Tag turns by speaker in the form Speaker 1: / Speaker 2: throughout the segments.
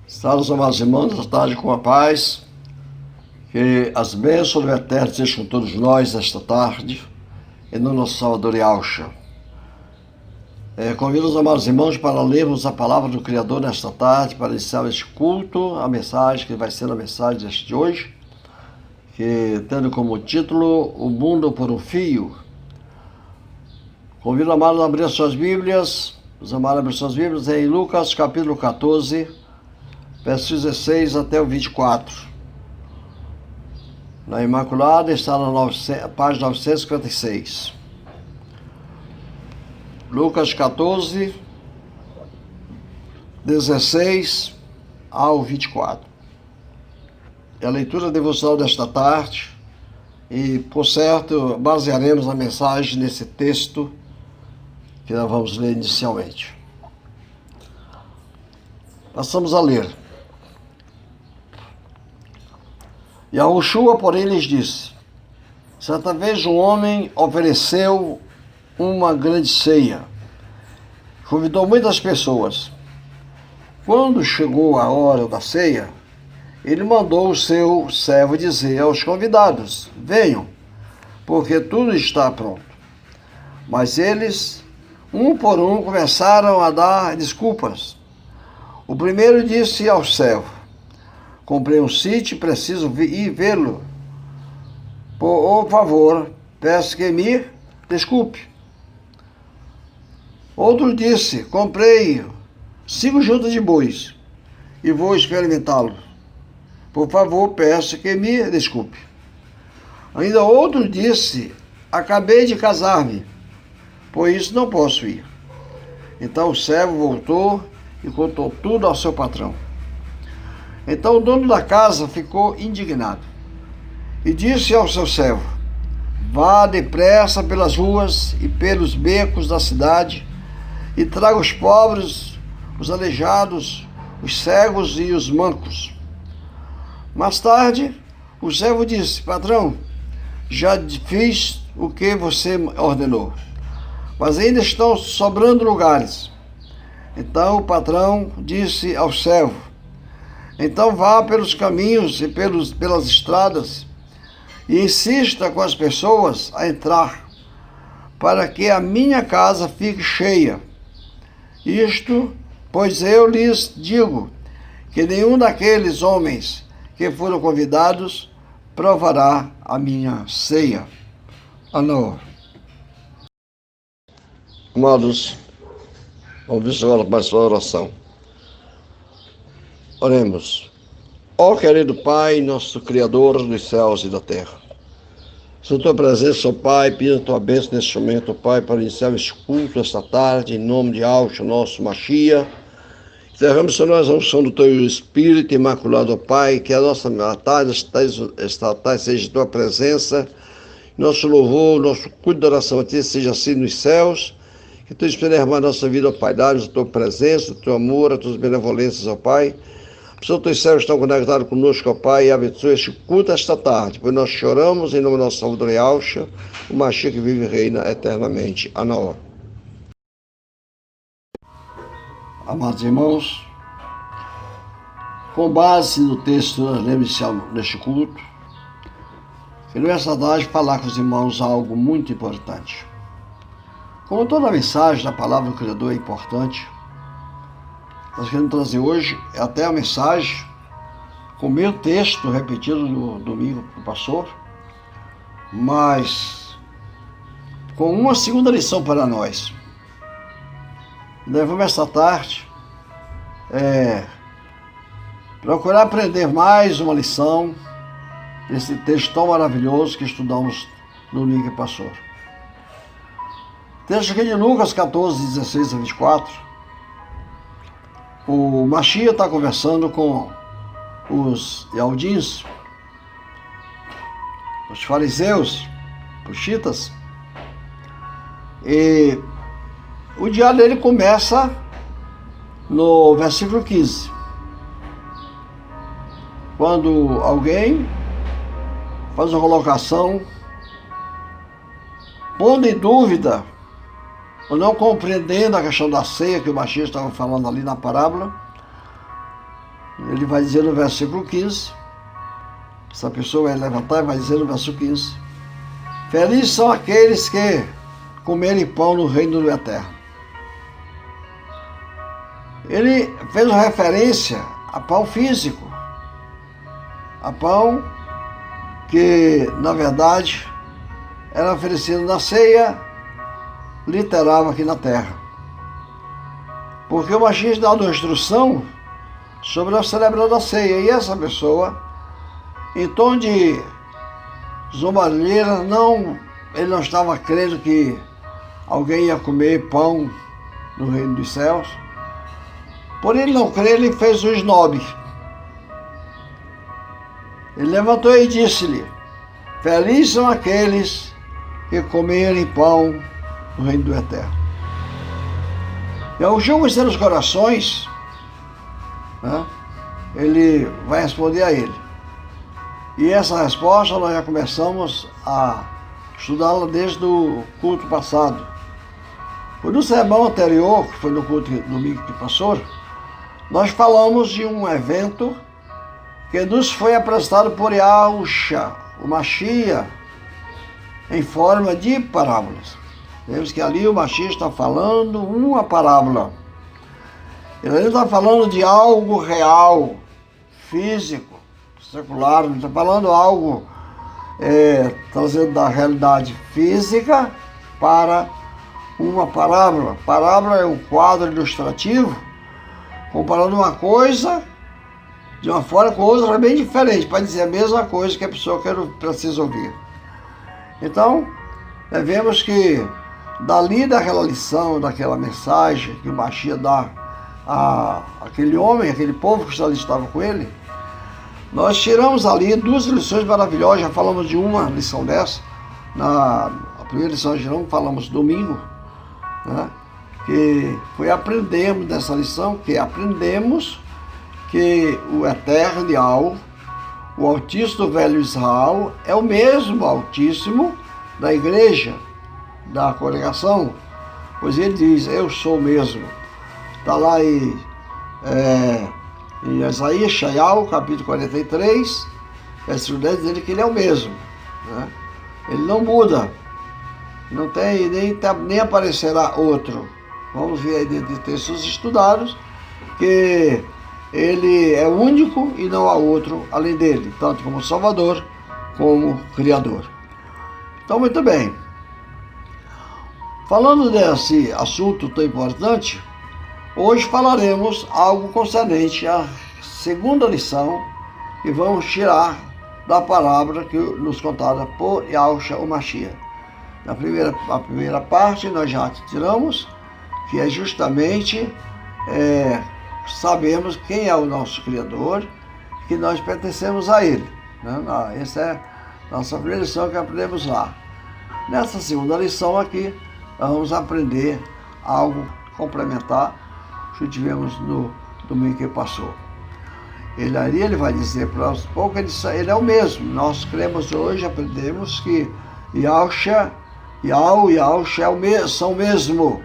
Speaker 1: Salve, amados irmãos, esta tarde com a paz, que as bênçãos do Eterno estejam com todos nós esta tarde, em nome do nosso Salvador Yahushua. Convido os amados irmãos para lermos a palavra do Criador nesta tarde, para iniciar este culto, a mensagem que vai ser a mensagem de hoje, que tendo como título O Mundo por um Fio. Convido os amados a abrir suas Bíblias, em Lucas capítulo 14, versos 16 até o 24. Na Imaculada está na página 956. Lucas 14, 16 ao 24. É a leitura devocional desta tarde e, por certo, basearemos a mensagem nesse texto que nós vamos ler inicialmente. Passamos a ler. Yahushua, porém, lhes disse: certa vez um homem ofereceu uma grande ceia. Convidou muitas pessoas. Quando chegou a hora da ceia, ele mandou o seu servo dizer aos convidados: venham, porque tudo está pronto. Mas eles, um por um, começaram a dar desculpas. O primeiro disse ao servo: comprei um sítio e preciso ir vê-lo. Por favor, peço que me desculpe. Outro disse: comprei 5 juntas de bois e vou experimentá-lo. Por favor, peço que me desculpe. Ainda outro disse: acabei de casar-me, por isso não posso ir. Então o servo voltou e contou tudo ao seu patrão. Então o dono da casa ficou indignado e disse ao seu servo: vá depressa pelas ruas e pelos becos da cidade e traga os pobres, os aleijados, os cegos e os mancos. Mais tarde, o servo disse: patrão, já fiz o que você ordenou, mas ainda estão sobrando lugares. Então o patrão disse ao servo: então vá pelos caminhos e pelas estradas e insista com as pessoas a entrar, para que a minha casa fique cheia. Isto, pois eu lhes digo, que nenhum daqueles homens que foram convidados provará a minha ceia. Anor. Amados, vamos agora para a sua oração. Oremos. Ó querido Pai, nosso Criador dos céus e da terra, sou tua presença, ó Pai, pedindo a tua bênção neste momento, ó Pai, para iniciar este culto esta tarde, em nome de Yahushua, nosso Mashiach. Derrame sobre nós a unção do teu Espírito imaculado, ó Pai, que a nossa tarde esta tarde seja tua presença, nosso louvor, nosso culto de oração a ti seja assim nos céus, que tu esperes mais nossa vida, ó Pai, dá-nos a tua presença, o teu amor, as tuas benevolências, ó Pai. Os teus servos estão conectados conosco, ó Pai, e abençoe este culto esta tarde, pois nós choramos em nome do nosso Salvador Yahushua, o Mashiach que vive e reina eternamente. Anaó. Amados irmãos, com base no texto nós lemos inicial neste culto, quero esta tarde falar com os irmãos algo muito importante. Como toda a mensagem da palavra do Criador é importante, nós queremos trazer hoje até a mensagem com o meu texto repetido no domingo que passou, mas com uma segunda lição para nós. Nós vamos esta tarde procurar aprender mais uma lição desse texto tão maravilhoso que estudamos no domingo que passou. Texto aqui de Lucas 14, 16 a 24. O Mashiach está conversando com os Yahudins, os fariseus, os chitas, e o diálogo dele começa no versículo 15, quando alguém faz uma colocação pondo em dúvida ou não compreendendo a questão da ceia que o Mashiach estava falando ali na parábola, Ele vai dizer no versículo 15, essa pessoa vai levantar e vai dizer no versículo 15, felizes são aqueles que comerem pão no reino do Eterno. Ele fez uma referência a pão físico, a pão que, na verdade, era oferecido na ceia literal aqui na terra. Porque o Mashiach dá uma instrução sobre a celebração da ceia, e essa pessoa, em tom de zombalheira, ele não estava crendo que alguém ia comer pão no reino dos céus. Por ele não crer, ele fez o esnobe. Ele levantou e disse-lhe, felizes são aqueles que comerem pão no reino do Eterno. E ao conhecer os corações, né, ele vai responder a ele. E essa resposta nós já começamos a estudá-la desde o culto passado. No sermão anterior, que foi no culto domingo que passou, nós falamos de um evento que nos foi apresentado por Yahushua, o Mashiach, em forma de parábolas. Vemos que ali o Mashiach está falando uma parábola. Ele está falando de algo real, físico, secular, ele está falando algo trazendo da realidade física para uma parábola. Parábola é um quadro ilustrativo comparando uma coisa de uma forma com outra bem diferente, para dizer a mesma coisa que a pessoa precisa ouvir. Então, vemos que dali daquela lição, daquela mensagem que o Mashiach dá àquele homem, aquele povo que ali estava com ele, nós tiramos ali duas lições maravilhosas. Já falamos de uma lição dessa, a primeira lição de não falamos domingo, né? Que foi aprendermos dessa lição, que aprendemos que o Eterno Yahweh, o Altíssimo do Velho Israel, é o mesmo Altíssimo da igreja, da congregação, pois ele diz, eu sou o mesmo. Está lá em Isaías, Shaial, capítulo 43, versículo 10, dizendo que ele é o mesmo, né? Ele não muda, não tem, nem aparecerá outro. Vamos ver aí dentro de textos estudados que ele é único e não há outro além dele, tanto como Salvador como Criador. Então, muito bem. Falando desse assunto tão importante, hoje falaremos algo concernente à segunda lição que vamos tirar da palavra que nos contada por Yahushua o Mashiach. A primeira parte nós já tiramos, que é justamente sabemos quem é o nosso Criador, que nós pertencemos a Ele, né? Essa é a nossa primeira lição que aprendemos lá. Nessa segunda lição aqui, nós vamos aprender algo complementar que tivemos no domingo que passou. Ele vai dizer para nós pouco, ele é o mesmo. Nós cremos hoje, aprendemos que Yahushua e Yahushua são o mesmo.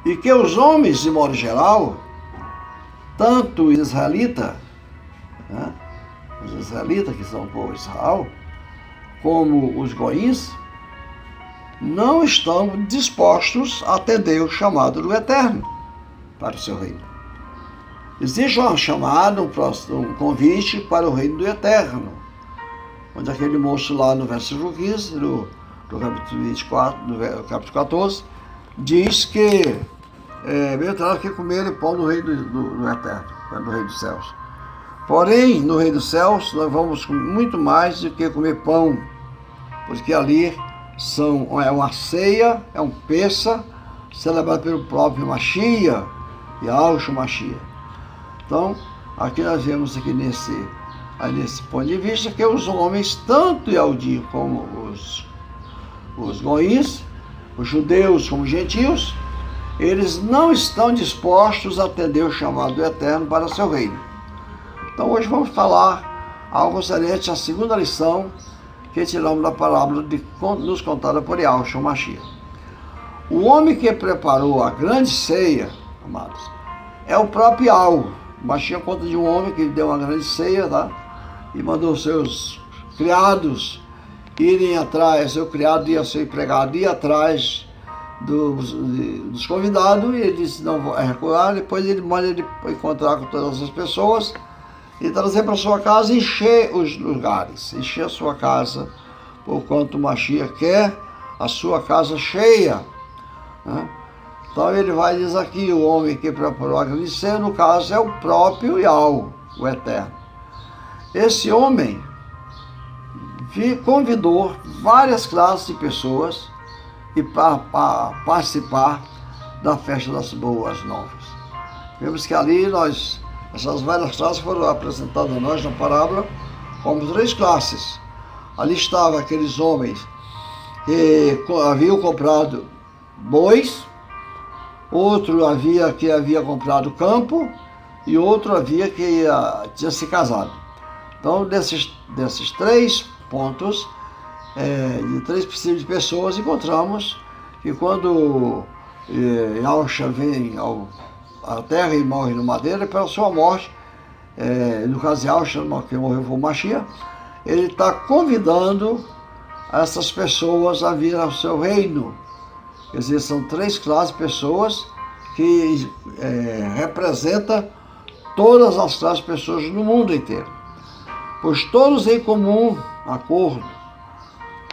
Speaker 1: E que os homens, de modo geral, tanto os israelitas, né, os israelitas que são o povo de Israel, como os goíns, não estão dispostos a atender o chamado do Eterno para o seu reino. Existe uma chamada, um convite para o reino do Eterno, onde aquele moço lá no versículo 15, do capítulo 24, do capítulo 14, diz que veio terá que comer pão no reino do Eterno, no reino dos céus. Porém, no reino dos céus, nós vamos comer muito mais do que comer pão, porque ali é uma ceia, é um Pessa, celebrado pelo próprio Mashiach, Yahushua Mashiach. Então, aqui nós vemos aqui nesse ponto de vista que os homens, tanto Yahudi como os goíns, os judeus como os gentios, eles não estão dispostos a atender o chamado do Eterno para o seu reino. Então hoje vamos falar algo semelhante à segunda lição que tiramos da parábola nos contada por Yahushua Mashiach. O homem que preparou a grande ceia, amados, é o próprio Yahweh, Mashiach conta de um homem que deu uma grande ceia, tá? E mandou seus criados irem atrás, seu criado ia ser empregado, ir atrás dos convidados, e ele disse não vou recuar. Depois ele manda ele encontrar com todas as pessoas e trazer para sua casa e encher os lugares, encher a sua casa, porquanto o Mashiach quer a sua casa cheia, né? Então ele vai dizer aqui, o homem que preparou a grande ceia, no caso é o próprio Yahweh, o Eterno. Esse homem convidou várias classes de pessoas e para participar da festa das boas novas. Vemos que ali essas várias classes foram apresentadas a nós na parábola como 3 classes. Ali estavam aqueles homens que haviam comprado bois, outro que havia comprado campo e outro que tinha se casado. Então, desses 3 pontos, de 3 tipos de pessoas, encontramos que quando Yahushua vem à terra e morre no madeira, pela sua morte, no caso de Yahushua, que morreu por Mashiach, ele está convidando essas pessoas a vir ao seu reino. Quer dizer, são 3 classes de pessoas que representam todas as classes de pessoas no mundo inteiro. Pois todos em comum acordo,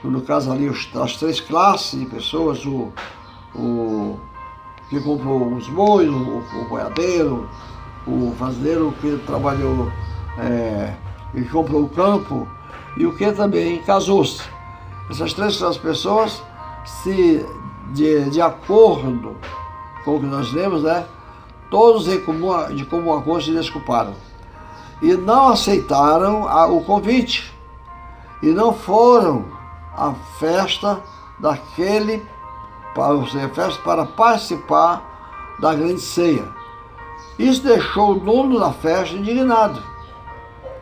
Speaker 1: no caso ali as 3 classes de pessoas, o que comprou os bois, o boiadeiro, o fazendeiro que trabalhou e comprou o campo, e o que também casou-se. Essas 3 classes de pessoas, de acordo com o que nós lemos, né, todos de comum acordo se desculparam e não aceitaram o convite e não foram à festa para participar da grande ceia. Isso deixou o dono da festa indignado.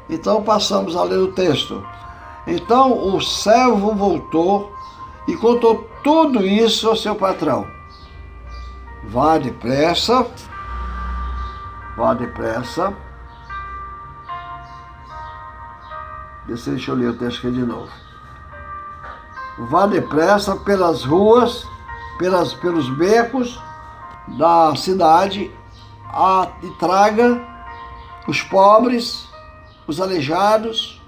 Speaker 1: Então passamos a ler o texto. Então o servo voltou e contou tudo isso ao seu patrão. Vá depressa. Deixa eu ler o texto aqui de novo. Vá depressa pelas ruas, pelos becos da cidade e traga os pobres, os aleijados,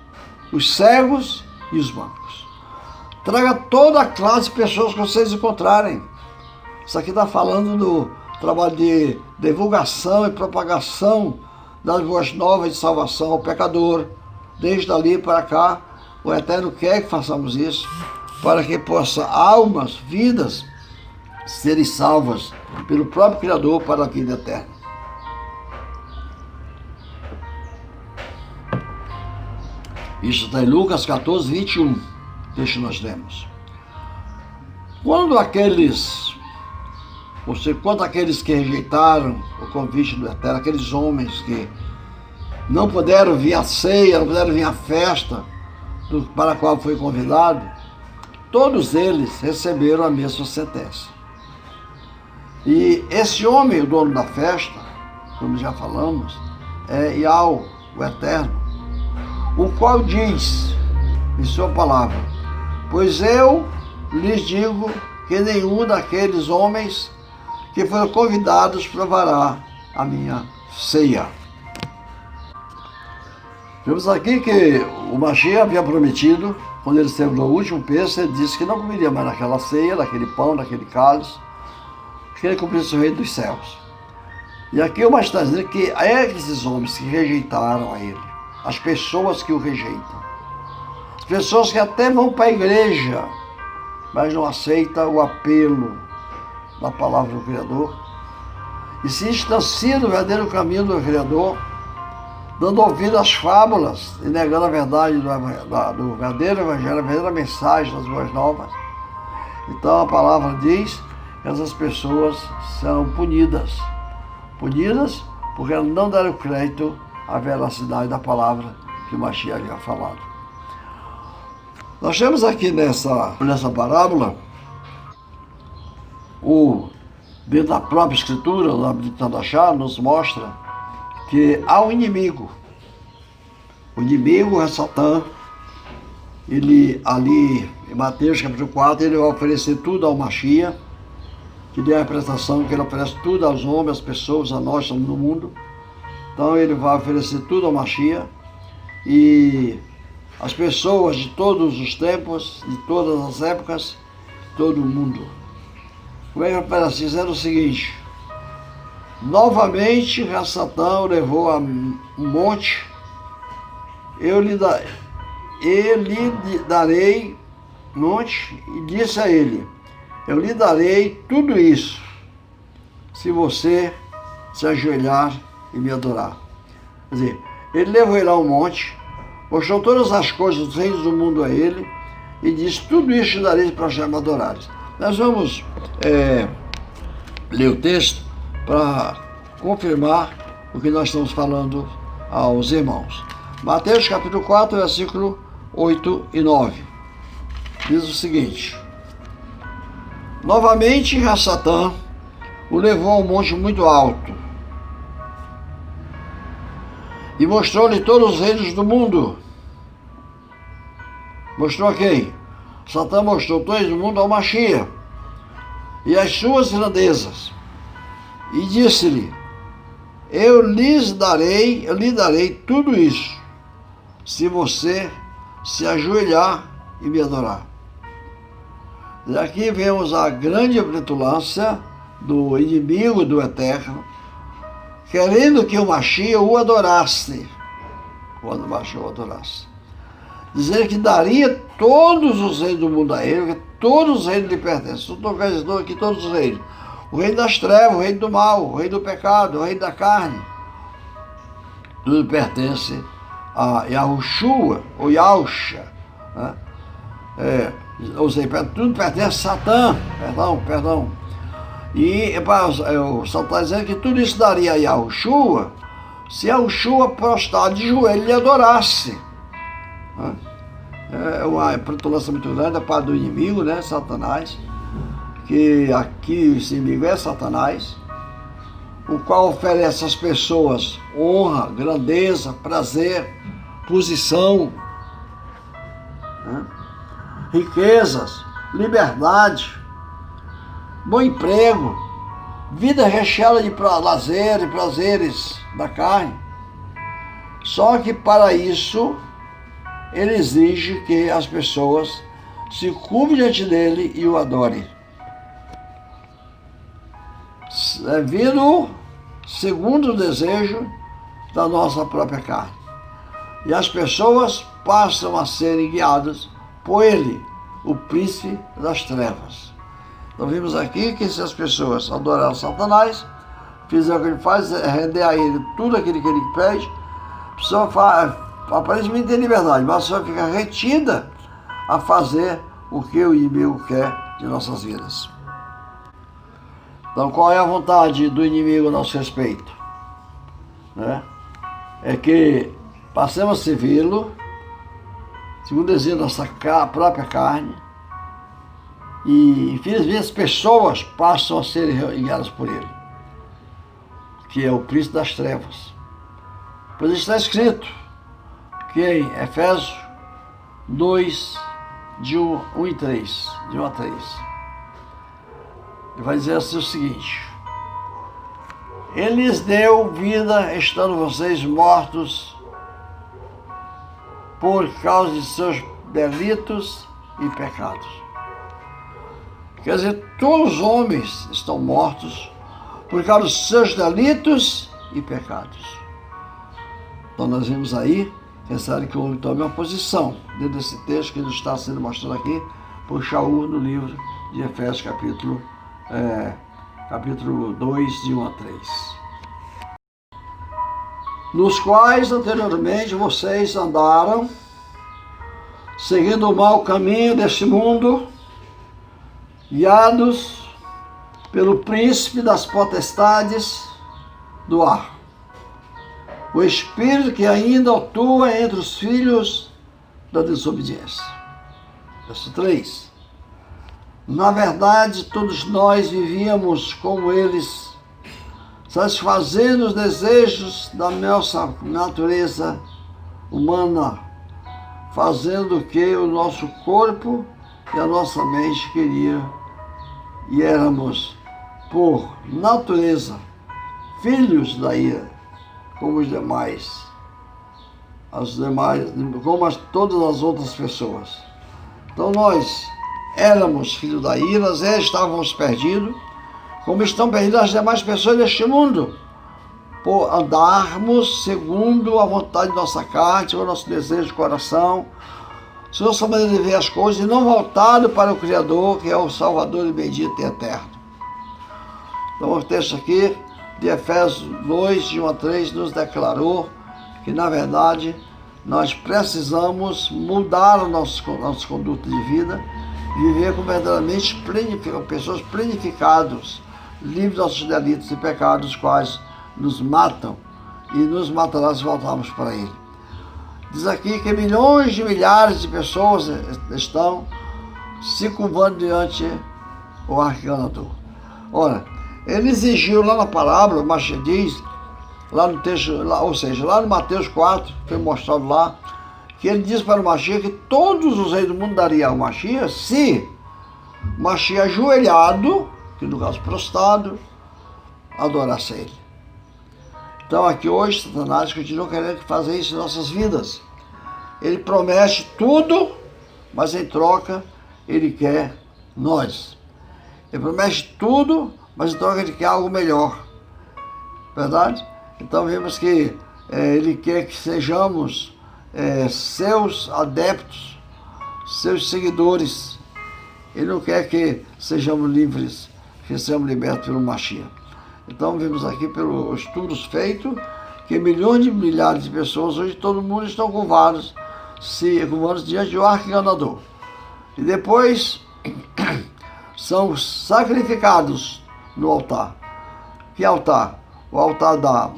Speaker 1: os cegos e os mancos. Traga toda a classe de pessoas que vocês encontrarem. Isso aqui está falando do trabalho de divulgação e propagação das boas novas de salvação ao pecador. Desde ali para cá, o Eterno quer que façamos isso, para que possa almas, vidas, serem salvas pelo próprio Criador para a vida eterna. Isso está em Lucas 14, 21, deixa nós lemos. Quando aqueles que rejeitaram o convite do Eterno, aqueles homens que não puderam vir à ceia, não puderam vir à festa para a qual foi convidado, todos eles receberam a mesma sentença. E esse homem, o dono da festa, como já falamos, é Yahweh, o Eterno, o qual diz em sua palavra: pois eu lhes digo que nenhum daqueles homens que foram convidados provará a minha ceia. Vemos aqui que o Mashiach havia prometido, quando ele esteve no último peso, ele disse que não comeria mais naquela ceia, daquele pão, daquele cálice, que ele cumprisse o reino dos céus. E aqui o Mashiach está dizendo que esses homens que rejeitaram a ele, as pessoas que o rejeitam, as pessoas que até vão para a igreja, mas não aceitam o apelo da palavra do Criador, e se distanciam do verdadeiro caminho do Criador, dando ouvido às fábulas e negando a verdade do verdadeiro evangelho, a verdadeira mensagem das boas novas. Então a palavra diz que essas pessoas serão punidas porque elas não deram crédito à veracidade da palavra que o Mashiach havia falado. Nós temos aqui nessa parábola, dentro da própria escritura, da Tanachá, nos mostra que há um inimigo. O inimigo é Satã. Ele, ali em Mateus capítulo 4, ele vai oferecer tudo ao Mashiach, que deu a representação que ele oferece tudo aos homens, às pessoas, a nós, estamos no mundo. Então ele vai oferecer tudo ao Mashiach. E as pessoas de todos os tempos, de todas as épocas, todo o mundo. O Evangelho dizendo o seguinte: novamente Satã o levou a um monte, eu lhe darei monte, e disse a ele: eu lhe darei tudo isso, se você se ajoelhar e me adorar. Quer dizer, ele levou ele a um monte, mostrou todas as coisas dos reinos do mundo a ele, e disse: tudo isso te darei para já me adorares. Nós vamos ler o texto para confirmar o que nós estamos falando aos irmãos. Mateus capítulo 4, versículo 8 e 9. Diz o seguinte: novamente Satã o levou a um monte muito alto e mostrou-lhe todos os reinos do mundo. Mostrou a quem? Satã mostrou todos os mundo ao Mashiach e as suas grandezas, e disse-lhe: eu lhe darei tudo isso, se você se ajoelhar e me adorar. E aqui vemos a grande petulância do inimigo do Eterno, querendo que o Mashiach o adorasse, quando o Mashiach o adorasse. Dizer que daria todos os reinos do mundo a ele, que todos os reinos lhe pertencem. Estou dizendo aqui todos os reinos. O reino das trevas, o reino do mal, o reino do pecado, o reino da carne. Tudo pertence a Yahushua, ou Yahusha, né? Ou seja, tudo pertence a Satã, perdão. E o Satã está dizendo que tudo isso daria a Yahushua, se Yahushua prostrar de joelho e adorasse. Né? É uma petulância muito grande da parte do inimigo, né, Satanás, que aqui esse inimigo é Satanás, o qual oferece às pessoas honra, grandeza, prazer, posição, né? Riquezas, liberdade, bom emprego, vida recheada de lazer e prazeres da carne. Só que para isso ele exige que as pessoas se curvem diante dele e o adorem, vindo segundo o desejo da nossa própria carne. E as pessoas passam a serem guiadas por ele, o príncipe das trevas. Então vimos aqui que se as pessoas adorarem Satanás, fizeram o que ele faz, render a ele tudo aquilo que ele pede, a pessoa aparentemente tem liberdade, mas a pessoa fica retida a fazer o que o inimigo quer de nossas vidas. Então, qual é a vontade do inimigo a nosso respeito? Né? É que passemos a servi-lo, segundo o desejo da nossa própria carne, e infelizmente as pessoas passam a ser guiadas por ele, que é o príncipe das trevas. Pois está escrito que em Efésios 2, de 1 a 3, ele vai dizer assim o seguinte: ele lhes deu vida estando vocês mortos por causa de seus delitos e pecados. Quer dizer, todos os homens estão mortos por causa dos seus delitos e pecados. Então nós vimos aí, necessário que o homem tome uma posição dentro desse texto que está sendo mostrado aqui por Shaul no livro de Efésios capítulo 2, de 1 a 3. Nos quais anteriormente vocês andaram, seguindo o mau caminho deste mundo, guiados pelo príncipe das potestades do ar, o espírito que ainda atua entre os filhos da desobediência. Verso 3. Na verdade, todos nós vivíamos como eles, satisfazendo os desejos da nossa natureza humana, fazendo o que o nosso corpo e a nossa mente queriam, e éramos, por natureza, filhos da ira, como os demais, como todas as outras pessoas. Então nós éramos filhos da ira, estávamos perdidos, como estão perdidas as demais pessoas deste mundo, por andarmos segundo a vontade de nossa carne, segundo o nosso desejo de coração, segundo a nossa maneira de ver as coisas, e não voltado para o Criador, que é o Salvador e bendito e eterno. Então o texto aqui de Efésios 2, de 1 a 3, nos declarou que, na verdade, nós precisamos mudar a nossa conduta de vida, viver como verdadeiramente pessoas planificadas, livres dos nossos delitos e pecados, quais nos matam e nos matará se voltarmos para Ele. Diz aqui que milhões de milhares de pessoas estão se curvando diante o arcanjo. Ora, ele exigiu lá na parábola, mas diz, lá no texto, ou seja, lá no Mateus 4, foi mostrado lá, que ele diz para o Mashiach que todos os reis do mundo dariam ao Mashiach se o Mashiach ajoelhado, que no caso prostrado, adorasse a ele. Então aqui hoje, Satanás continua querendo fazer isso em nossas vidas. Ele promete tudo, mas em troca ele quer nós. Ele promete tudo, mas em troca ele quer algo melhor. Verdade? Então vemos que ele quer que sejamos seus adeptos, seus seguidores. Ele não quer que sejamos livres, que sejamos libertos pelo Mashiach. Então vemos aqui pelos estudos feitos que milhões de milhares de pessoas hoje, todo mundo estão curvados diante do arcanjo. E depois são sacrificados no altar. Que altar? O altar da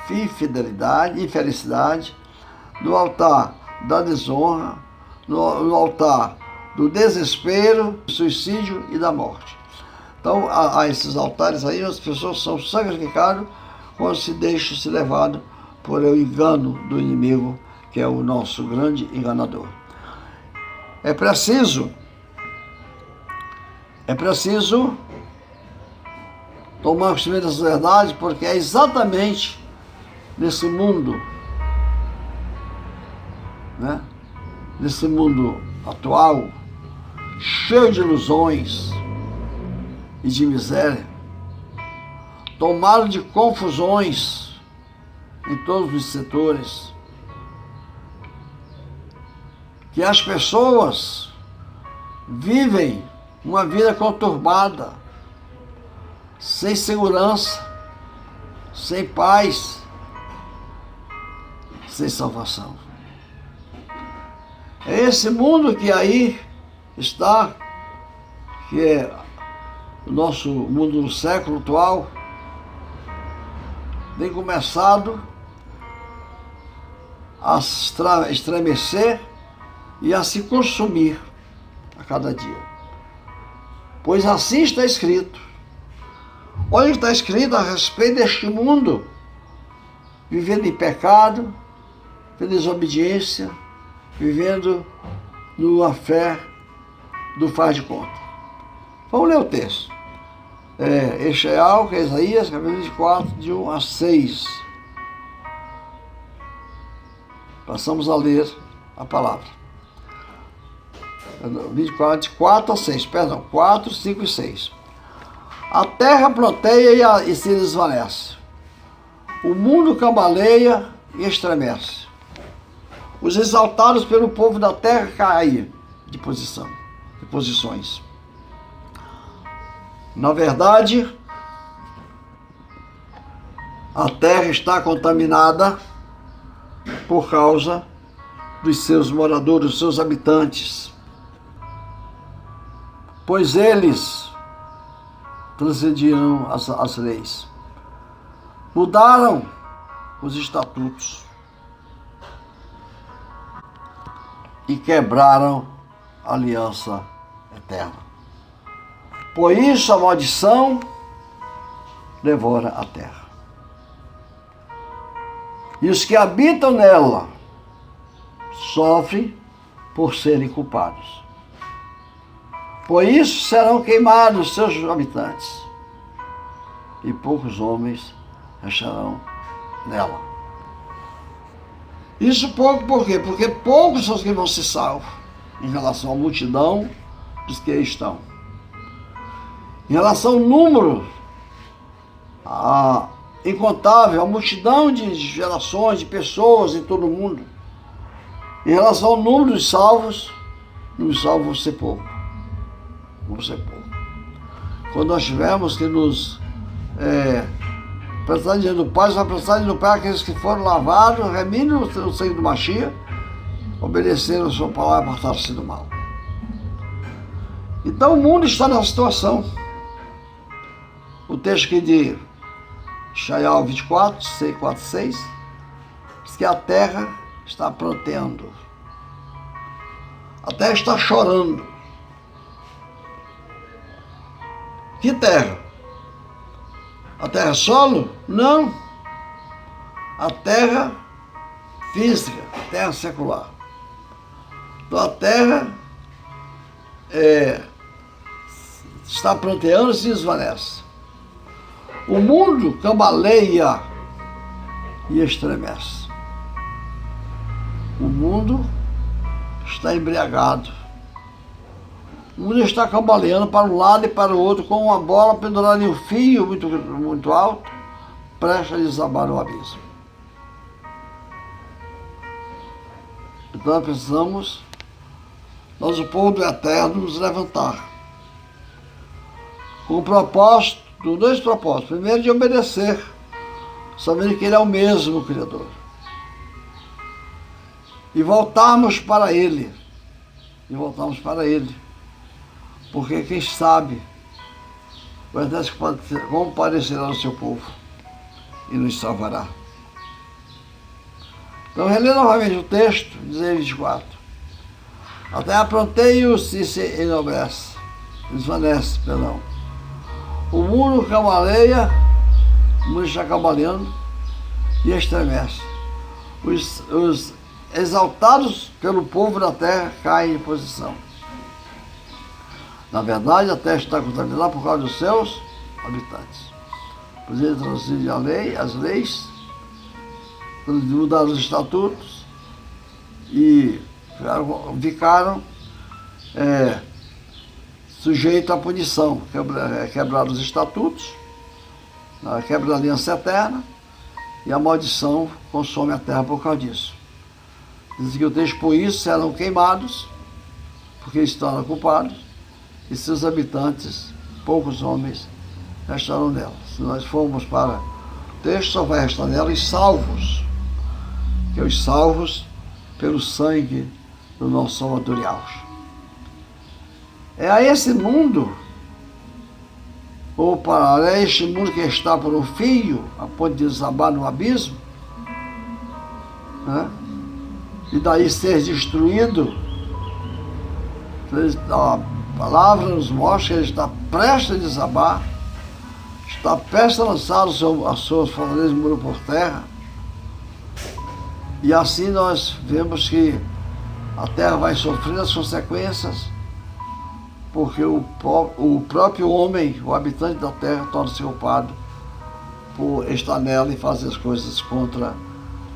Speaker 1: infidelidade, infelicidade, no altar da desonra, no altar do desespero, do suicídio e da morte. Então, a esses altares aí, as pessoas são sacrificadas quando se deixam se levar por o engano do inimigo, que é o nosso grande enganador. É preciso tomar conhecimento dessa verdade, porque é exatamente nesse mundo, né? Nesse mundo atual, cheio de ilusões e de miséria, tomado de confusões em todos os setores, que as pessoas vivem uma vida conturbada, sem segurança, sem paz, sem salvação. É esse mundo que aí está, que é o nosso mundo do século atual, tem começado a estremecer e a se consumir a cada dia. Pois assim está escrito. Olha o que está escrito a respeito deste mundo, vivendo em pecado, em desobediência, vivendo numa fé do faz de conta. Vamos ler o texto. Eixaial, que é Isaías, capítulo 24, de 1 a 6. Passamos a ler a palavra. 24, de 4 a 6, perdão, 4, 5 e 6. A terra planteia e se desvanece. O mundo cambaleia e estremece. Os exaltados pelo povo da terra caem de posições. Na verdade, a terra está contaminada por causa dos seus moradores, dos seus habitantes, pois eles transgrediram as leis, mudaram os estatutos e quebraram a aliança eterna. Por isso a maldição devora a terra. E os que habitam nela sofrem por serem culpados. Por isso serão queimados seus habitantes, e poucos homens restarão nela. Isso pouco por quê? Porque poucos são os que vão ser salvos em relação à multidão dos que aí estão. Em relação ao número incontável, a multidão de gerações, de pessoas em todo o mundo, em relação ao número dos salvos, os salvos vão ser pouco. Vão ser pouco. Quando nós tivermos que nos prestar dinheiro do Pai, só prestar dinheiro do Pai aqueles que foram lavados, remidos no sangue do Mashiach, obedeceram a sua palavra e apartaram-se do mal. Então o mundo está nessa situação. O texto aqui de Shaial 24, 4, 6, diz que a terra está pranteando. A terra está chorando. Que terra? A terra solo? Não. A terra física, a terra secular. Então a terra está pranteando e se desvanece. O mundo cambaleia e estremece. O mundo está embriagado. O mundo está cambaleando para um lado e para o outro, com uma bola pendurada em um fio muito alto, prestes a desabar no abismo. Então precisamos, nós, o povo do Eterno, nos levantar com o propósito, dois propósitos. Primeiro, de obedecer, sabendo que Ele é o mesmo Criador. E voltarmos para Ele. Porque quem sabe o Eterno comparecerá no seu povo e nos salvará. Então, relê novamente o texto, diz 24. A terra pranteia-se e se desvanece, perdão. O mundo cambaleia, o mundo está cambaleando e estremece. Os exaltados pelo povo da terra caem de posição. Na verdade, a terra está contaminada por causa dos seus habitantes. Pois eles transgridem a lei, as leis, mudaram os estatutos e ficaram sujeitos à punição. Quebraram os estatutos, quebra da aliança eterna, e a maldição consome a terra por causa disso. Diz que o texto, por isso, serão queimados, porque eles estão culpados, e seus habitantes, poucos homens, restarão nela. Se nós formos para o texto, só vai restar nela os salvos, que é os salvos pelo sangue do nosso Salvador Yahushua. É a esse mundo, ou para este mundo que está por um fio, a ponto de desabar no abismo, né? E daí ser destruído. A palavra nos mostra que ele está prestes a desabar, está prestes a lançar as suas fortalezas muro por terra. E assim nós vemos que a terra vai sofrer as consequências, porque o próprio homem, o habitante da terra, torna-se culpado por estar nela e fazer as coisas contra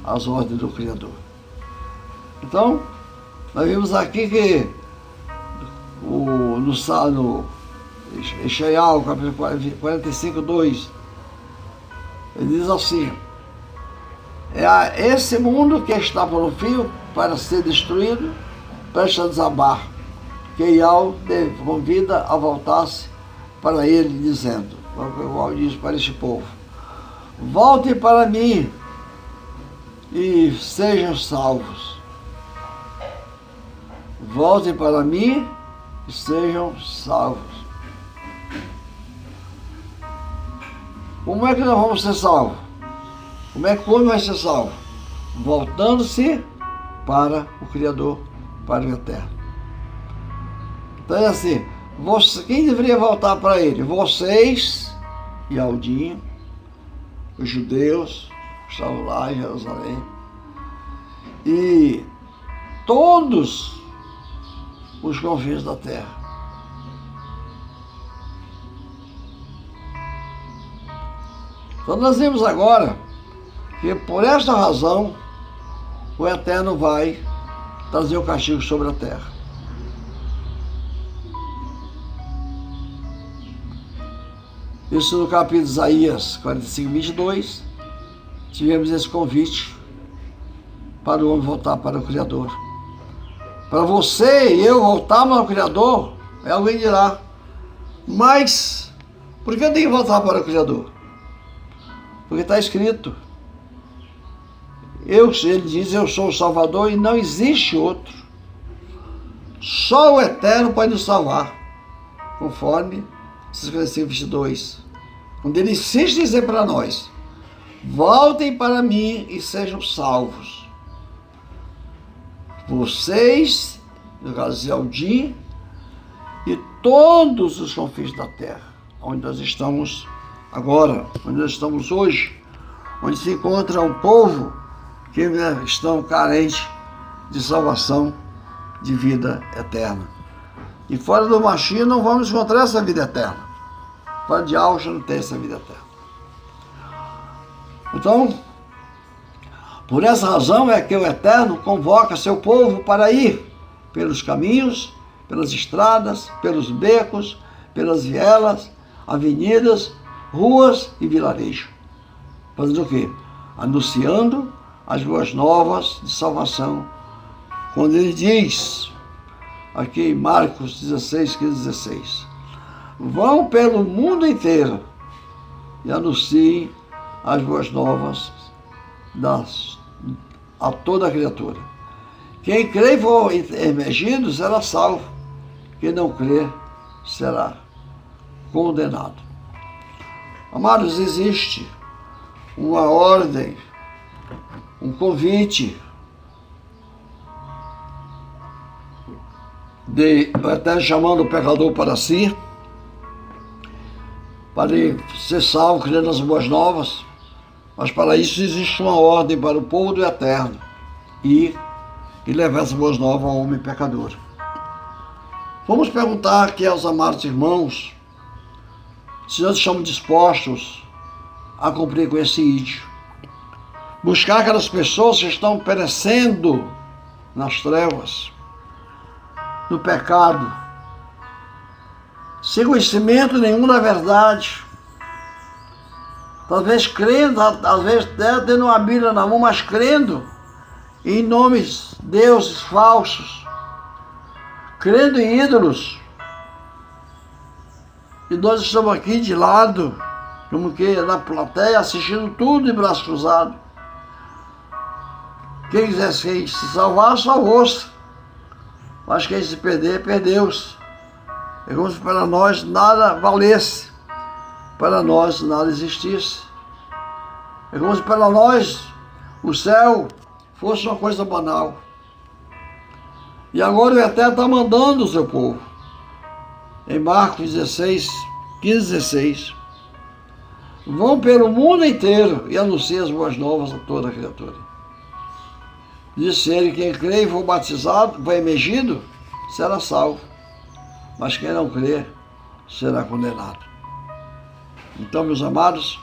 Speaker 1: as ordens do Criador. Então, nós vimos aqui que no Shaial, capítulo 45, 2, ele diz assim: é esse mundo que está por um fio para ser destruído, presta a desabar, que Iau convida a voltar-se para ele, dizendo, igual diz para este povo: voltem para mim e sejam salvos. Voltem para mim e sejam salvos. Como é que nós vamos ser salvos? Como é que o homem vai ser salvo? Voltando-se para o Criador, para o Eterno. Então é assim, quem deveria voltar para ele? Vocês e Aldinho, os judeus que estavam lá em Jerusalém, e todos os confins da terra. Então nós vimos agora que por esta razão o Eterno vai trazer o castigo sobre a terra. Isso no capítulo de Isaías 45, 22, tivemos esse convite para o homem voltar para o Criador. Para você e eu voltarmos ao Criador, alguém dirá, mas por que eu tenho que voltar para o Criador? Porque está escrito, ele diz, eu sou o Salvador e não existe outro. Só o Eterno pode nos salvar, conforme 45, 22. Onde ele insiste em dizer para nós, voltem para mim e sejam salvos. Vocês, no caso de Aldim, e todos os confins da terra, onde nós estamos agora, onde nós estamos hoje, onde se encontra um povo que estão carentes de salvação, de vida eterna. E fora do Mashiach não vamos encontrar essa vida eterna. Fora de Yahshua não tem essa vida eterna. Então, por essa razão é que o Eterno convoca seu povo para ir pelos caminhos, pelas estradas, pelos becos, pelas vielas, avenidas, ruas e vilarejos. Fazendo o quê? Anunciando as boas novas de salvação. Quando ele diz, aqui em Marcos 16, 15, 16, vão pelo mundo inteiro e anunciem as boas novas a toda a criatura. Quem crê e for emergido será salvo. Quem não crê será condenado. Amados, existe uma ordem, um convite até chamando o pecador para si, para ele ser salvo, crendo nas boas novas. Mas para isso existe uma ordem para o povo do Eterno ir e levar essas boas novas ao homem pecador. Vamos perguntar aqui aos amados irmãos se nós estamos dispostos a cumprir com esse ídio. Buscar aquelas pessoas que estão perecendo nas trevas, no pecado, sem conhecimento nenhum da verdade, talvez crendo, às vezes até tendo uma Bíblia na mão, mas crendo em nomes, deuses falsos, crendo em ídolos. E nós estamos aqui de lado, como que na plateia, assistindo tudo de braço cruzado. Quem quisesse se salvar, salvou-se. Mas quem se perder, perdeu-se. É como se para nós nada valesse, para nós nada existisse. É como se para nós o céu fosse uma coisa banal. E agora o Eterno está mandando o seu povo. Em Marcos 16, 15, 16. Vão pelo mundo inteiro e anunciem as boas novas a toda a criatura. Disse ele, quem crê e for batizado, for emergido, será salvo. Mas quem não crê, será condenado. Então, meus amados,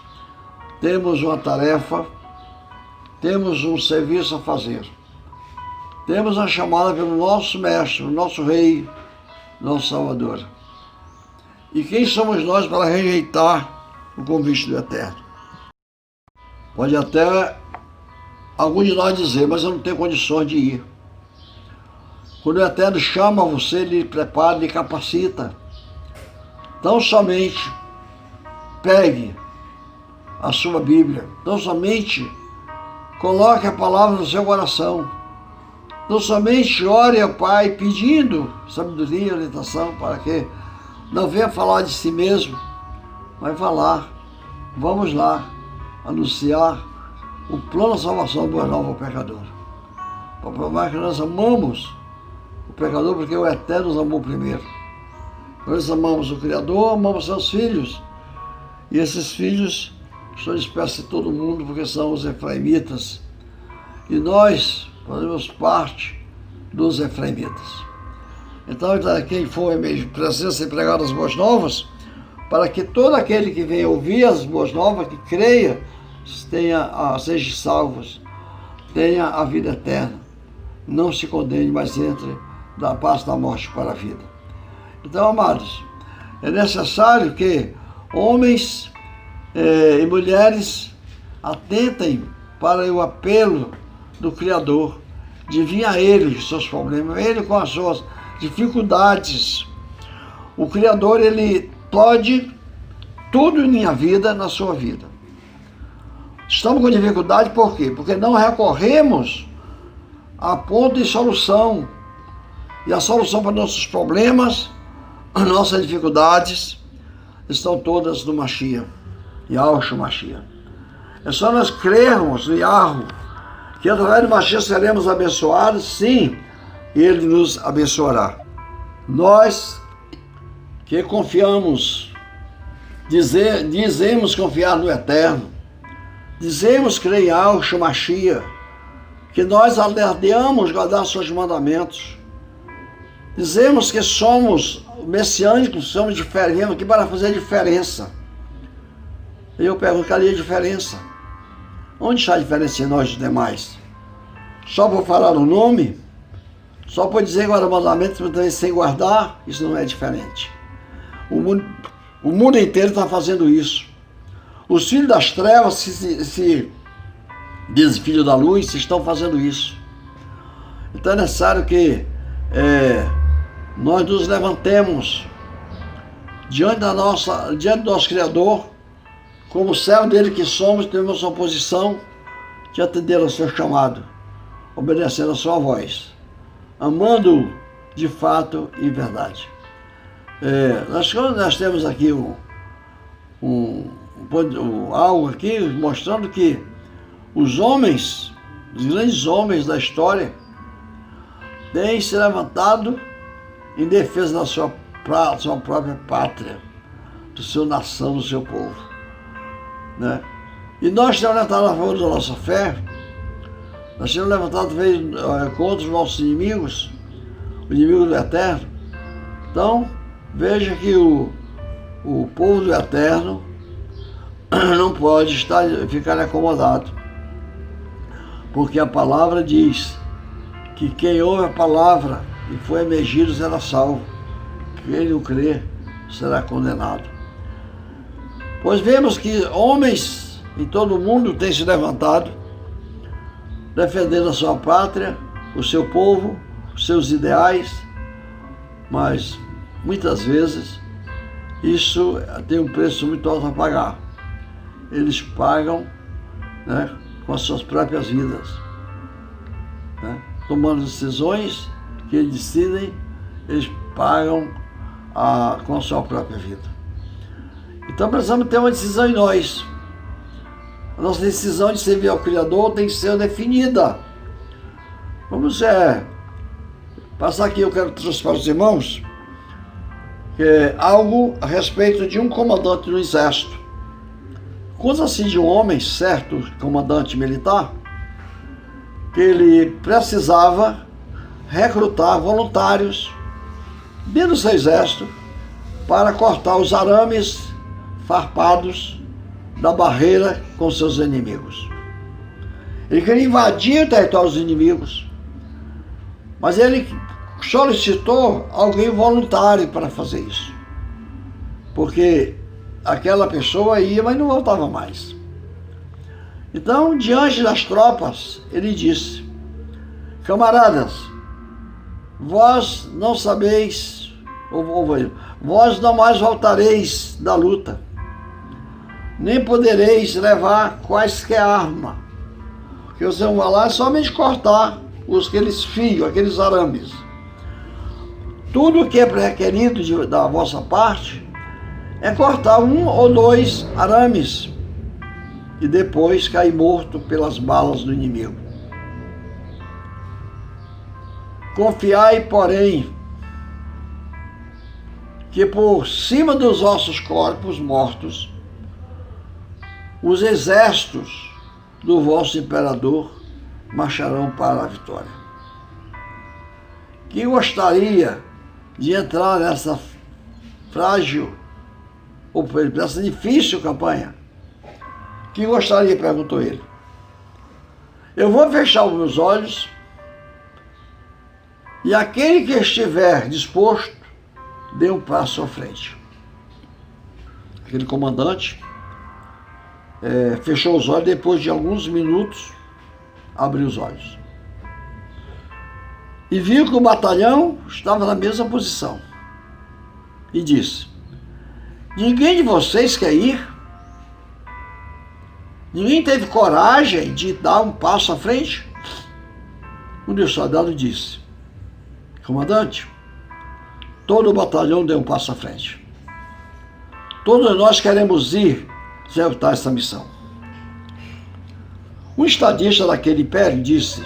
Speaker 1: temos uma tarefa, temos um serviço a fazer. Temos a chamada pelo nosso mestre, o nosso rei, nosso salvador. E quem somos nós para rejeitar o convite do Eterno? Pode até algum de nós dizer, mas eu não tenho condições de ir. Quando o Eterno chama você, ele prepara, ele capacita. Então somente pegue a sua Bíblia. Então somente coloque a palavra no seu coração. Então somente ore ao Pai pedindo sabedoria e orientação para que não venha falar de si mesmo, mas falar, vamos lá, anunciar o plano de salvação do novo pecador. Para provar que nós amamos o pecador porque o Eterno nos amou primeiro. Nós amamos o Criador, amamos seus filhos. E esses filhos o Senhor disperse todo mundo, porque são os efraimitas. E nós fazemos parte dos efraimitas. Então, quem for precisa ser pregado as boas novas, para que todo aquele que venha ouvir as boas novas, que creia, seja salvos, tenha a vida eterna, não se condene, mas entre da paz da morte para a vida. Então, amados, é necessário que homens e mulheres atentem para o apelo do Criador, de vir a Ele os seus problemas, Ele com as suas dificuldades. O Criador, Ele pode tudo em minha vida, na sua vida. Estamos com dificuldade por quê? Porque não recorremos a ponto de solução. E a solução para nossos problemas, nossas dificuldades, estão todas no Mashiach, Yahushua Mashiach. É só nós crermos no Yahu, que através do Mashiach seremos abençoados, sim, e Ele nos abençoará. Nós que confiamos, dizemos confiar no Eterno, dizemos crer em Yahushua Mashiach, que nós alerdeamos guardar seus mandamentos, dizemos que somos messiânicos, somos diferentes, aqui para fazer diferença. E eu pergunto, cadê a diferença? Onde está a diferença em nós dos demais? Só por falar o nome? Só por dizer guardar o mandamento, mas sem guardar? Isso não é diferente. O mundo inteiro está fazendo isso. Os filhos das trevas, se dizem filhos da luz, estão fazendo isso. Então é necessário que nós nos levantemos diante do nosso Criador, como servo dele que somos, temos a posição de atender ao seu chamado, obedecendo a sua voz, amando-o de fato e verdade. Nós temos aqui algo aqui mostrando que os homens, os grandes homens da história, têm se levantado em defesa da sua própria pátria, do seu nação, do seu povo. Né? E nós temos levantado a favor da nossa fé, nós temos levantado contra os nossos inimigos, o inimigo do Eterno. Então, veja que o povo do Eterno não pode ficar acomodado, porque a palavra diz que quem ouve a palavra e foi emergido será salvo, quem não crer será condenado. Pois vemos que homens em todo o mundo têm se levantado, defendendo a sua pátria, o seu povo, os seus ideais, mas muitas vezes isso tem um preço muito alto a pagar. Eles pagam, né, com as suas próprias vidas, né, tomando decisões que eles decidem, eles pagam com a sua própria vida. Então precisamos ter uma decisão em nós. A nossa decisão de servir ao Criador tem que ser definida. Vamos passar aqui, eu quero trazer para os irmãos algo a respeito de um comandante do exército. Conta-se de um homem, certo comandante militar, que ele precisava recrutar voluntários dentro do seu exército para cortar os arames farpados da barreira com seus inimigos. Ele queria invadir o território dos inimigos, mas ele solicitou alguém voluntário para fazer isso, porque aquela pessoa ia, mas não voltava mais. Então, diante das tropas, ele disse: camaradas, vós não sabeis, vós não mais voltareis da luta, nem podereis levar quaisquer arma, porque vocês vão lá somente cortar aqueles fios, aqueles arames. Tudo o que é requerido da vossa parte é cortar 1 ou 2 arames e depois cair morto pelas balas do inimigo. Confiai, porém, que por cima dos vossos corpos mortos os exércitos do vosso imperador marcharão para a vitória. Quem gostaria de entrar nessa frágil, ou nessa difícil campanha? Quem gostaria? Perguntou ele. Eu vou fechar os meus olhos e aquele que estiver disposto, dê um passo à frente. Aquele comandante fechou os olhos, depois de alguns minutos, abriu os olhos. E viu que o batalhão estava na mesma posição. E disse: ninguém de vocês quer ir? Ninguém teve coragem de dar um passo à frente? Um dos soldados disse: comandante, todo o batalhão deu um passo à frente. Todos nós queremos ir executar essa missão. Um estadista daquele império disse: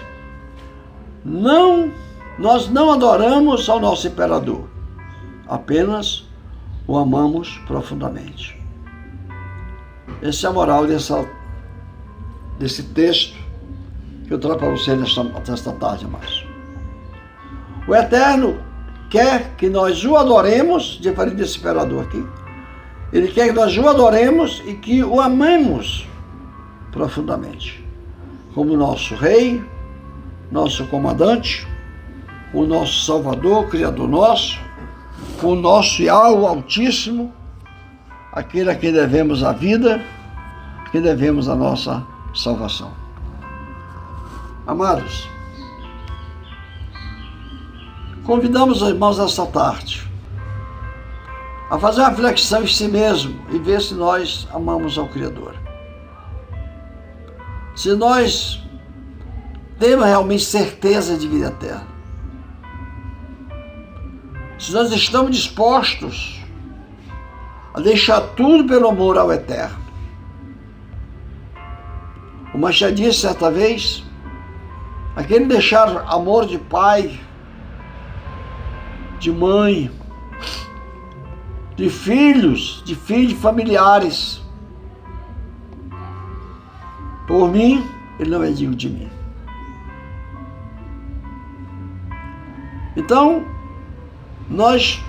Speaker 1: nós não adoramos ao nosso imperador, apenas o amamos profundamente. Essa é a moral desse texto que eu trago para você nesta tarde, amados. O Eterno quer que nós o adoremos, diferente desse imperador aqui. Ele quer que nós o adoremos e que o amemos profundamente, como nosso rei, nosso comandante, o nosso Salvador, Criador nosso, o nosso Yahweh Altíssimo, aquele a quem devemos a vida, a quem devemos a nossa salvação. Amados, convidamos os irmãos esta tarde a fazer uma reflexão em si mesmo e ver se nós amamos ao Criador. Se nós temos realmente certeza de vida eterna. Se nós estamos dispostos a deixar tudo pelo amor ao Eterno. O Mashiach disse certa vez, aquele deixar amor de pai, de mãe, de filhos, familiares, por mim, ele não é digno de mim. Então, nós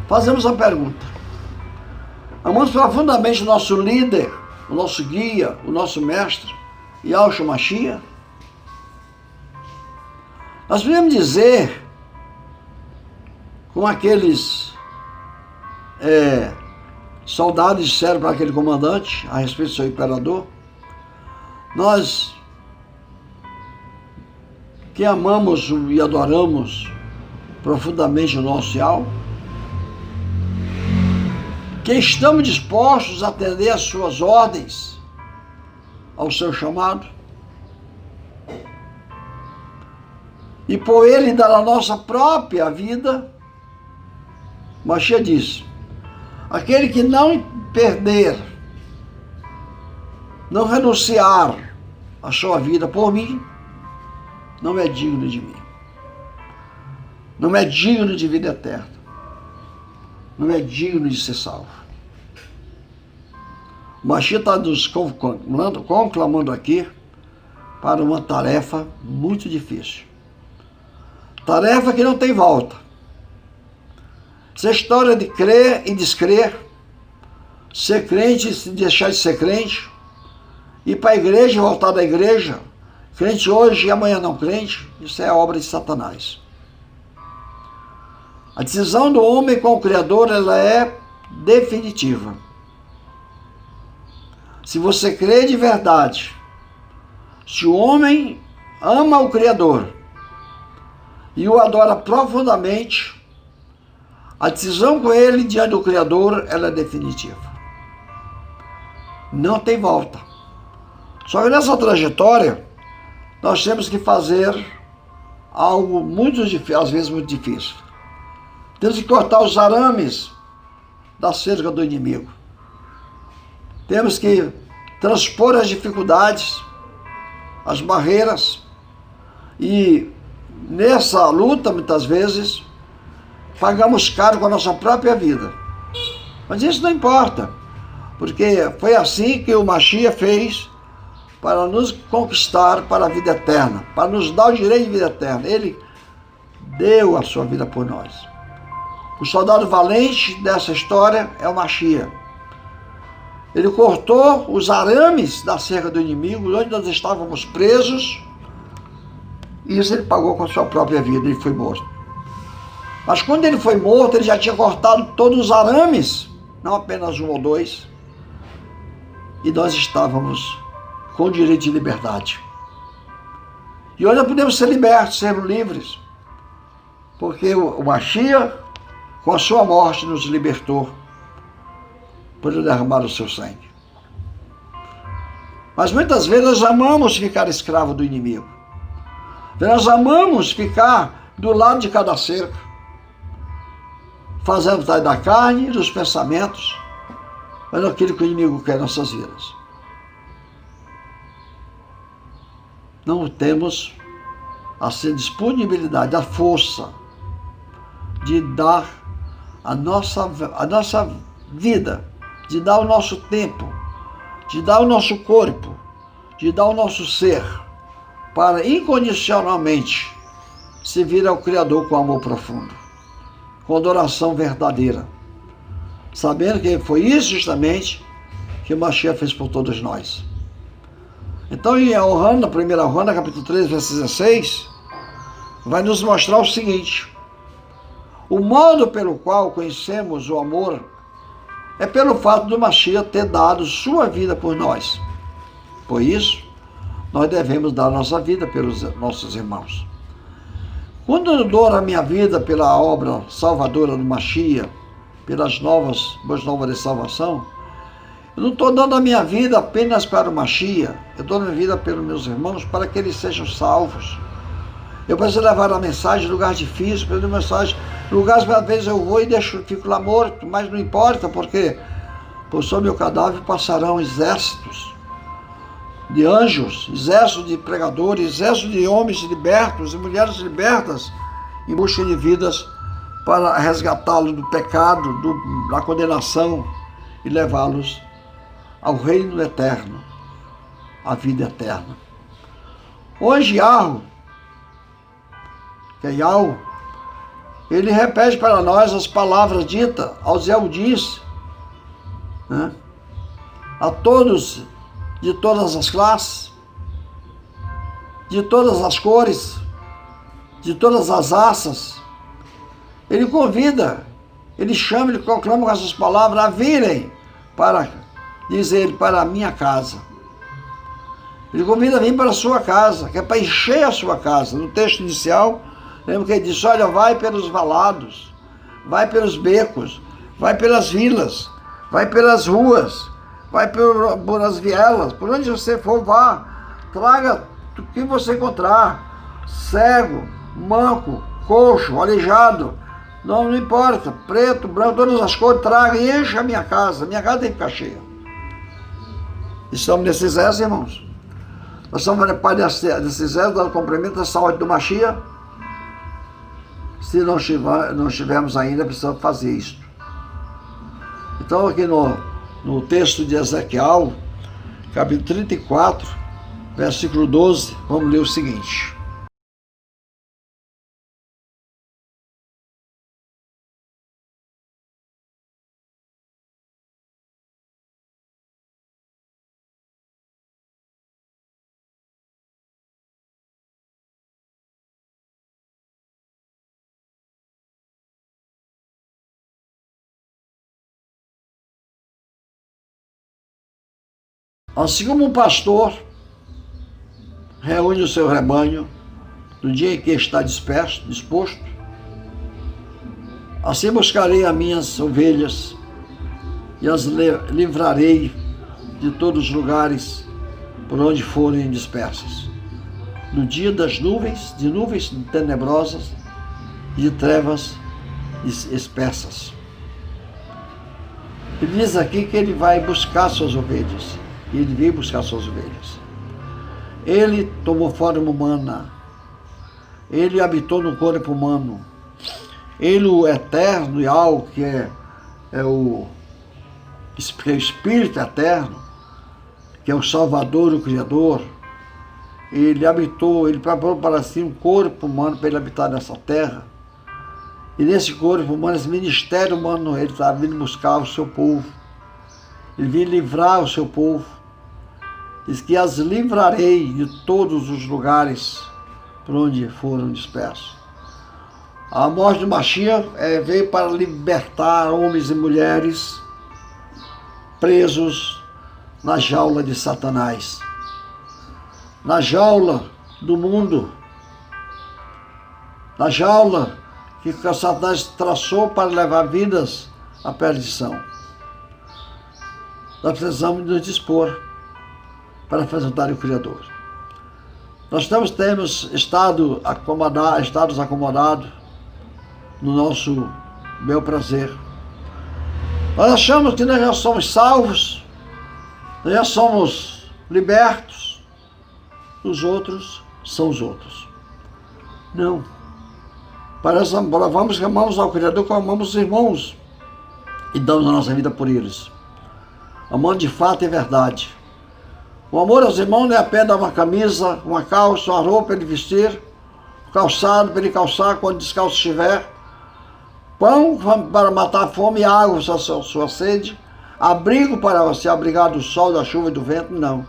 Speaker 1: fazemos a pergunta: amamos profundamente o nosso líder, o nosso guia, o nosso mestre, Yahshua Mashiach? Nós podemos dizer, como aqueles soldados disseram para aquele comandante a respeito do seu imperador, nós que amamos e adoramos profundamente o nosso Yahweh, que estamos dispostos a atender às suas ordens, ao seu chamado, e por ele dar a nossa própria vida. Mashiach disse: aquele que não perder, não renunciar a sua vida por mim, não é digno de mim. Não é digno de vida eterna. Não é digno de ser salvo. O Mashiach está nos conclamando aqui para uma tarefa muito difícil. Tarefa que não tem volta. Essa história de crer e descrer, ser crente e deixar de ser crente, ir para a igreja e voltar da igreja, crente hoje e amanhã não crente, isso é obra de Satanás. A decisão do homem com o Criador, ela é definitiva. Se você crê de verdade, se o homem ama o Criador e o adora profundamente, a decisão com ele diante do Criador, ela é definitiva. Não tem volta. Só que nessa trajetória, nós temos que fazer algo muito difícil, às vezes muito difícil. Temos que cortar os arames da cerca do inimigo. Temos que transpor as dificuldades, as barreiras. E nessa luta, muitas vezes, pagamos caro com a nossa própria vida. Mas isso não importa. Porque foi assim que o Mashiach fez para nos conquistar para a vida eterna, para nos dar o direito de vida eterna. Ele deu a sua vida por nós. O soldado valente dessa história é o Mashiach. Ele cortou os arames da cerca do inimigo, onde nós estávamos presos, e isso ele pagou com a sua própria vida, ele foi morto. Mas quando ele foi morto, ele já tinha cortado todos os arames, não apenas um ou dois, e nós estávamos com direito de liberdade. E hoje nós podemos ser libertos, sermos livres, porque o Mashiach, com a sua morte, nos libertou por derramar o seu sangue. Mas muitas vezes nós amamos ficar escravo do inimigo. Nós amamos ficar do lado de cada cerca, fazendo vontade da carne e dos pensamentos, mas aquilo que o inimigo quer em nossas vidas. Não temos a disponibilidade, a força de dar a nossa vida, de dar o nosso tempo, de dar o nosso corpo, de dar o nosso ser, para incondicionalmente servir ao Criador com amor profundo, com adoração verdadeira, sabendo que foi isso justamente que o Mashiach fez por todos nós. Então, em Ohana, na primeira Ohana, capítulo 3, verso 16, vai nos mostrar o seguinte: o modo pelo qual conhecemos o amor é pelo fato do Mashiach ter dado sua vida por nós. Por isso, nós devemos dar nossa vida pelos nossos irmãos. Quando eu dou a minha vida pela obra salvadora do Mashiach, pelas boas novas de salvação, eu não estou dando a minha vida apenas para o Mashiach, eu dou a minha vida pelos meus irmãos para que eles sejam salvos. Eu preciso levar a mensagem em lugares difíceis, preciso mensagem em lugares que às vezes eu vou e fico lá morto, mas não importa, porque por sobre meu cadáver passarão exércitos de anjos, exércitos de pregadores, exércitos de homens libertos e mulheres libertas em busca de vidas para resgatá-los do pecado, da condenação e levá-los ao reino eterno, à vida eterna. Hoje, Yahweh, que é Yahweh, ele repete para nós as palavras ditas aos Yehudis, né? A todos, de todas as classes, de todas as cores, de todas as raças. Ele convida, ele chama, ele proclama com essas palavras a virem para, diz ele, para a minha casa. Ele convida a vir para a sua casa, que é para encher a sua casa. No texto inicial, lembra que ele disse: olha, vai pelos valados, vai pelos becos, vai pelas vilas, vai pelas ruas, vai por as vielas, por onde você for, vá, traga o que você encontrar, cego, manco, coxo, aleijado, não importa, preto, branco, todas as cores, traga e encha a minha casa tem que ficar cheia. Estamos nesses exércitos, irmãos. Nós somos parte desses exércitos, dando cumprimento à saúde do Mashiach. Se não estivermos ainda, precisamos fazer isso. Então, aqui no texto de Ezequiel, capítulo 34, versículo 12, vamos ler o seguinte: assim como um pastor reúne o seu rebanho no dia em que está disposto, assim buscarei as minhas ovelhas e as livrarei de todos os lugares por onde forem dispersas. No dia das nuvens tenebrosas e de trevas espessas. Ele diz aqui que ele vai buscar suas ovelhas. E ele veio buscar suas ovelhas. Ele tomou forma humana. Ele habitou no corpo humano. Ele, o eterno Yahweh, que é o que é o Espírito eterno, que é o Salvador, o Criador, ele preparou para si um corpo humano para ele habitar nessa terra. E nesse corpo humano, esse ministério humano, ele está vindo buscar o seu povo. Ele vem livrar o seu povo. Diz que as livrarei de todos os lugares por onde foram dispersos. A morte do Mashiach veio para libertar homens e mulheres presos na jaula de Satanás, na jaula do mundo, na jaula que Satanás traçou para levar vidas à perdição. Nós precisamos nos dispor para apresentar o Criador. Nós temos estados acomodados no nosso bel prazer. Nós achamos que nós já somos salvos, nós já somos libertos, os outros são os outros. Não. Provamos que amamos ao Criador como amamos os irmãos e damos a nossa vida por eles. Amando de fato e verdade. O amor aos irmãos não é apenas uma camisa, uma calça, uma roupa para ele vestir, um calçado para ele calçar quando descalço estiver, pão para matar a fome e água para sua sede, abrigo para se abrigar do sol, da chuva e do vento, não.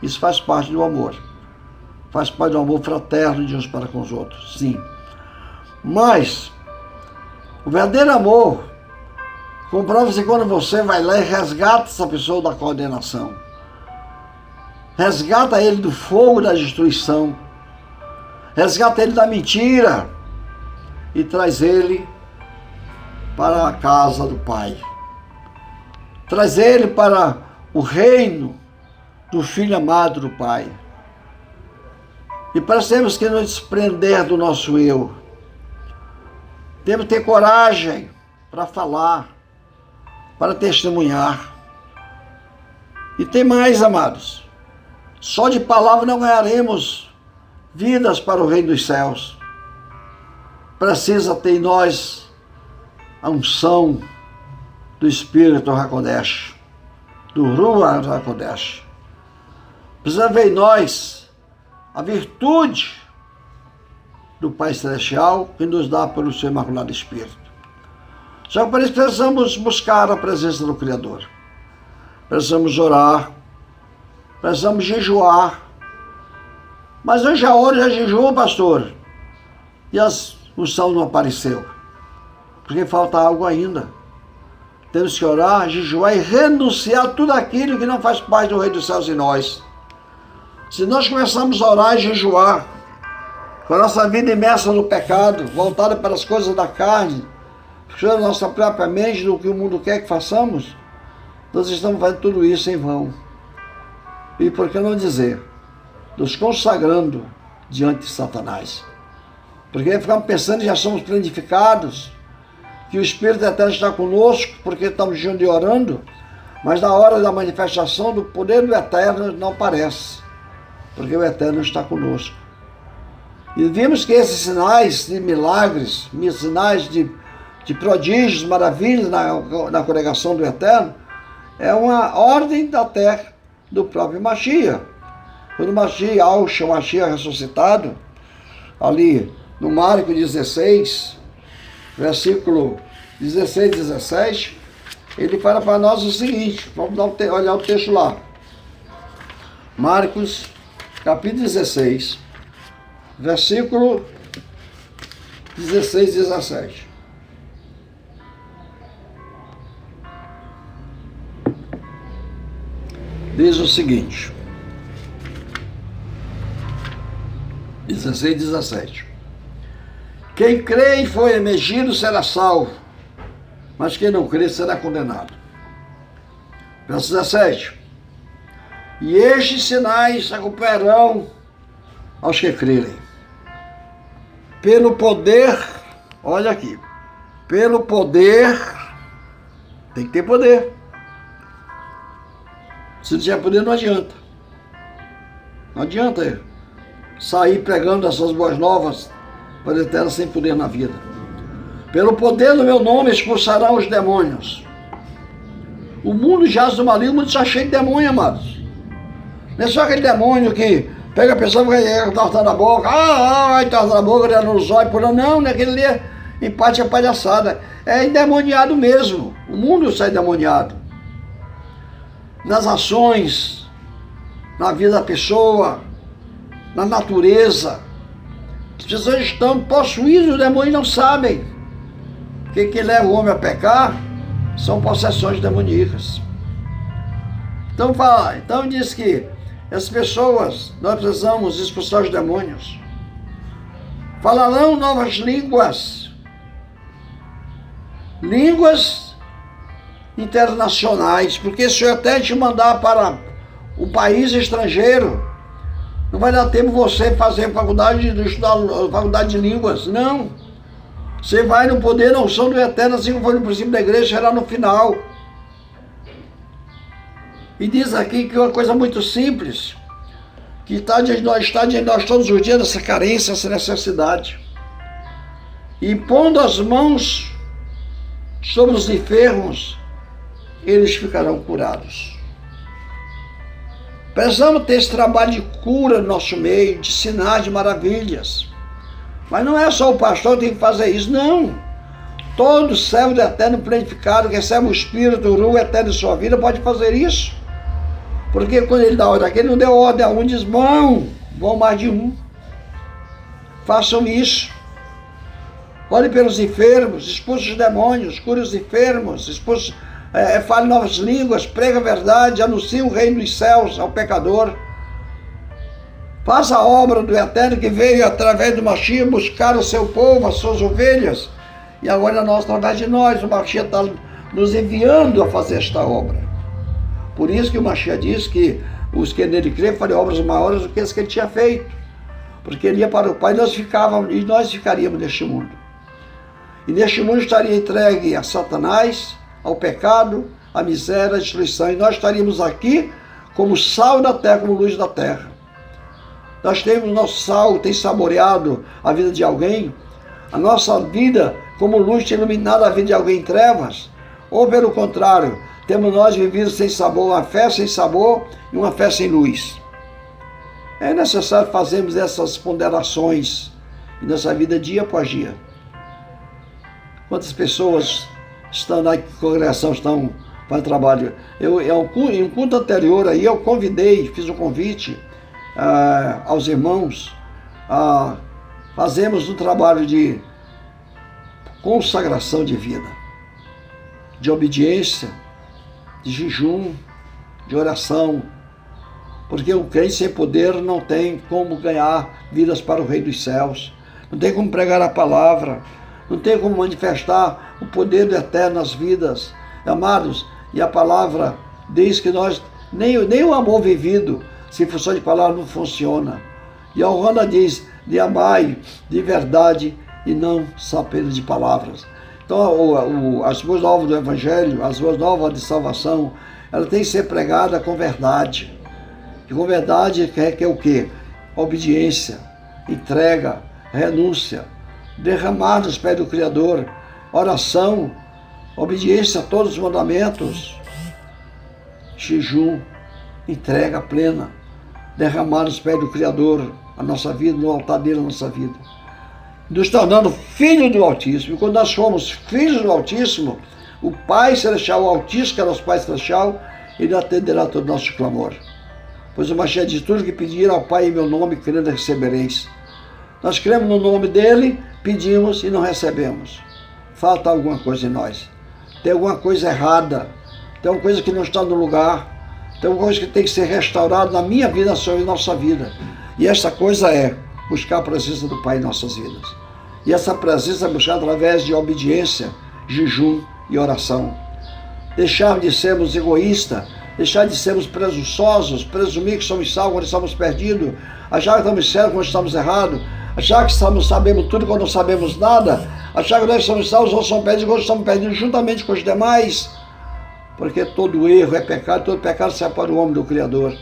Speaker 1: Isso faz parte do amor. Faz parte do amor fraterno de uns para com os outros, sim. Mas o verdadeiro amor comprova-se quando você vai lá e resgata essa pessoa da condenação. Resgata ele do fogo da destruição. Resgata ele da mentira e traz ele para a casa do Pai. Traz ele para o reino do Filho amado do Pai. E temos que nos desprender do nosso eu. Temos que ter coragem para falar, para testemunhar. E tem mais, amados. Só de palavra não ganharemos vidas para o reino dos céus. Precisa ter em nós a unção do Espírito HaKodesh, do Ruach HaKodesh. Precisa ver em nós a virtude do Pai Celestial que nos dá pelo seu Imaculado Espírito. Só que por isso precisamos buscar a presença do Criador. Precisamos orar, precisamos jejuar. Mas eu já oro, já jejuo, pastor. E a unção não apareceu. Porque falta algo ainda. Temos que orar, jejuar e renunciar a tudo aquilo que não faz parte do Reino dos Céus em nós. Se nós começarmos a orar e jejuar, com a nossa vida imersa no pecado, voltada para as coisas da carne, puxando a nossa própria mente do que o mundo quer que façamos, nós estamos fazendo tudo isso em vão. E por que não dizer, nos consagrando diante de Satanás. Porque ficamos pensando que já somos planificados, que o Espírito Eterno está conosco, porque estamos juntos e orando, mas na hora da manifestação do poder do Eterno não aparece, porque o Eterno está conosco. E vimos que esses sinais de milagres, sinais de prodígios, maravilhas na congregação do Eterno, é uma ordem da terra do próprio Mashiach. Quando o Mashiach ressuscitado, ali no Marcos 16, versículo 16 e 17, ele fala para nós o seguinte, vamos olhar o texto lá. Marcos, capítulo 16, versículo 16 e 17. Diz o seguinte, 16 e 17. Quem crê e foi emergido será salvo, mas quem não crê será condenado. Verso 17. E estes sinais acompanharão aos que crerem. Pelo poder, olha aqui, pelo poder, tem que ter poder. Se não tiver poder, não adianta. Não adianta sair pregando essas boas novas para eterna sem poder na vida. Pelo poder do meu nome expulsarão os demônios. O mundo jaz do maligno, o mundo está cheio de demônio, amados. Não é só aquele demônio que pega a pessoa e vai tortando a boca, tortando a boca, olhando nos olhos, por não, naquele ali é empate a palhaçada. É endemoniado mesmo. O mundo está endemoniado. Nas ações, na vida da pessoa, na natureza. As pessoas estão possuídas do demônio e não sabem. Porque que leva o homem a pecar são possessões demoníacas. Então diz que as pessoas, nós precisamos expulsar os demônios. Falarão novas línguas. Línguas internacionais. Porque se eu até te mandar para o país estrangeiro, não vai dar tempo você fazer faculdade de línguas. Não. Você vai no poder, não são do eterno, assim como foi no princípio da igreja, será no final. E diz aqui que uma coisa muito simples, que está diante de nós todos os dias, essa carência, essa necessidade. E pondo as mãos sobre os enfermos, eles ficarão curados. Precisamos ter esse trabalho de cura no nosso meio, de sinais, de maravilhas. Mas não é só o pastor que tem que fazer isso, não. Todo servo do eterno planificado, que recebe o Espírito, o rumo eterno de sua vida, pode fazer isso. Porque quando ele dá ordem aqui, ele não deu ordem a um, diz, vão mais de um. Façam isso. Olhe pelos enfermos, expulse os demônios, cure os enfermos, fale novas línguas, pregue a verdade, anuncie o reino dos céus ao pecador. Faça a obra do Eterno que veio através do Mashiach buscar o seu povo, as suas ovelhas. E agora através de nós, o Mashiach está nos enviando a fazer esta obra. Por isso que o Mashiach diz que os que nele creem farem obras maiores do que as que ele tinha feito. Porque ele ia para o Pai e nós ficaríamos neste mundo. E neste mundo estaria entregue a Satanás, ao pecado, à miséria, à destruição. E nós estaríamos aqui como sal da terra, como luz da terra. Nós temos nosso sal, tem saboreado a vida de alguém. A nossa vida, como luz, tem iluminado a vida de alguém em trevas. Ou pelo contrário, temos nós vivido sem sabor, uma fé sem sabor e uma fé sem luz. É necessário fazermos essas ponderações nessa vida dia após dia. Quantas pessoas estão na congregação, estão para o trabalho? Em um culto anterior aí, eu fiz um convite aos irmãos a fazermos um trabalho de consagração de vida, de obediência, de jejum, de oração, porque um crente sem poder não tem como ganhar vidas para o Reino dos Céus, não tem como pregar a palavra, não tem como manifestar o poder do Eterno nas vidas. Amados, e a palavra diz que nós, nem o amor vivido, se for só de palavra, não funciona. E a Ohana diz, de amai de verdade e não só apenas de palavras. Então, as boas novas do Evangelho, as boas novas de salvação, ela tem que ser pregada com verdade. E com verdade quer o quê? Obediência, entrega, renúncia, derramar nos pés do Criador, oração, obediência a todos os mandamentos, jejum, entrega plena, derramar nos pés do Criador a nossa vida, no altar dele a nossa vida. Nos tornando filhos do Altíssimo. E quando nós formos filhos do Altíssimo, o Pai Celestial, o Altíssimo, que é nosso Pai Celestial, ele atenderá todo o nosso clamor. Pois o Mashiach diz, tudo que pedir ao Pai em meu nome, crendo recebereis. Nós cremos no nome dele, pedimos e não recebemos. Falta alguma coisa em nós. Tem alguma coisa errada. Tem alguma coisa que não está no lugar. Tem alguma coisa que tem que ser restaurada na minha vida, na sua e na nossa vida. E essa coisa é buscar a presença do Pai em nossas vidas. E essa presença é buscar através de obediência, jejum e oração. Deixar de sermos egoístas, deixar de sermos presunçosos, presumir que somos salvos quando estamos perdidos, achar que estamos certos quando estamos errados, achar que sabemos tudo quando não sabemos nada, achar que nós somos salvos ou somos perdidos quando estamos perdidos juntamente com os demais, porque todo erro é pecado, todo pecado separa o homem do Criador.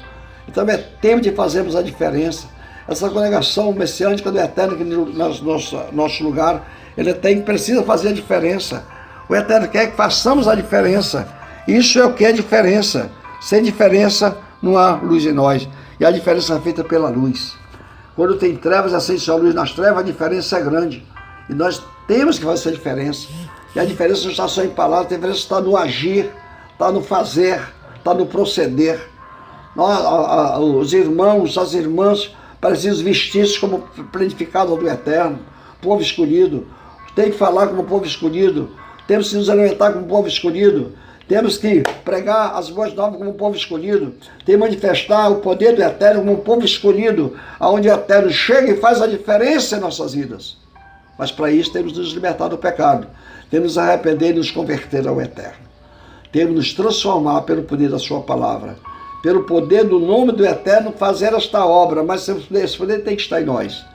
Speaker 1: Então é tempo de fazermos a diferença. Essa congregação messiânica do Eterno que no nosso lugar, ele precisa fazer a diferença. O Eterno quer que façamos a diferença Isso é o que é diferença. Sem diferença não há luz em nós. E a diferença é feita pela luz. Quando tem trevas, acende a luz nas trevas, a diferença é grande. E nós temos que fazer essa diferença. E a diferença não está só em palavras, a diferença está no agir, está no fazer, está no proceder. Os irmãos, as irmãs, precisam vestir-se como planificado do Eterno, povo escolhido. Tem que falar como povo escolhido. Temos que nos alimentar como povo escolhido. Temos que pregar as boas novas como povo escolhido. Tem que manifestar o poder do Eterno como povo escolhido, aonde o Eterno chega e faz a diferença em nossas vidas. Mas para isso temos que nos libertar do pecado. Temos que nos arrepender e nos converter ao Eterno. Temos que nos transformar pelo poder da sua palavra. Pelo poder do nome do Eterno fazer esta obra. Mas esse poder tem que estar em nós.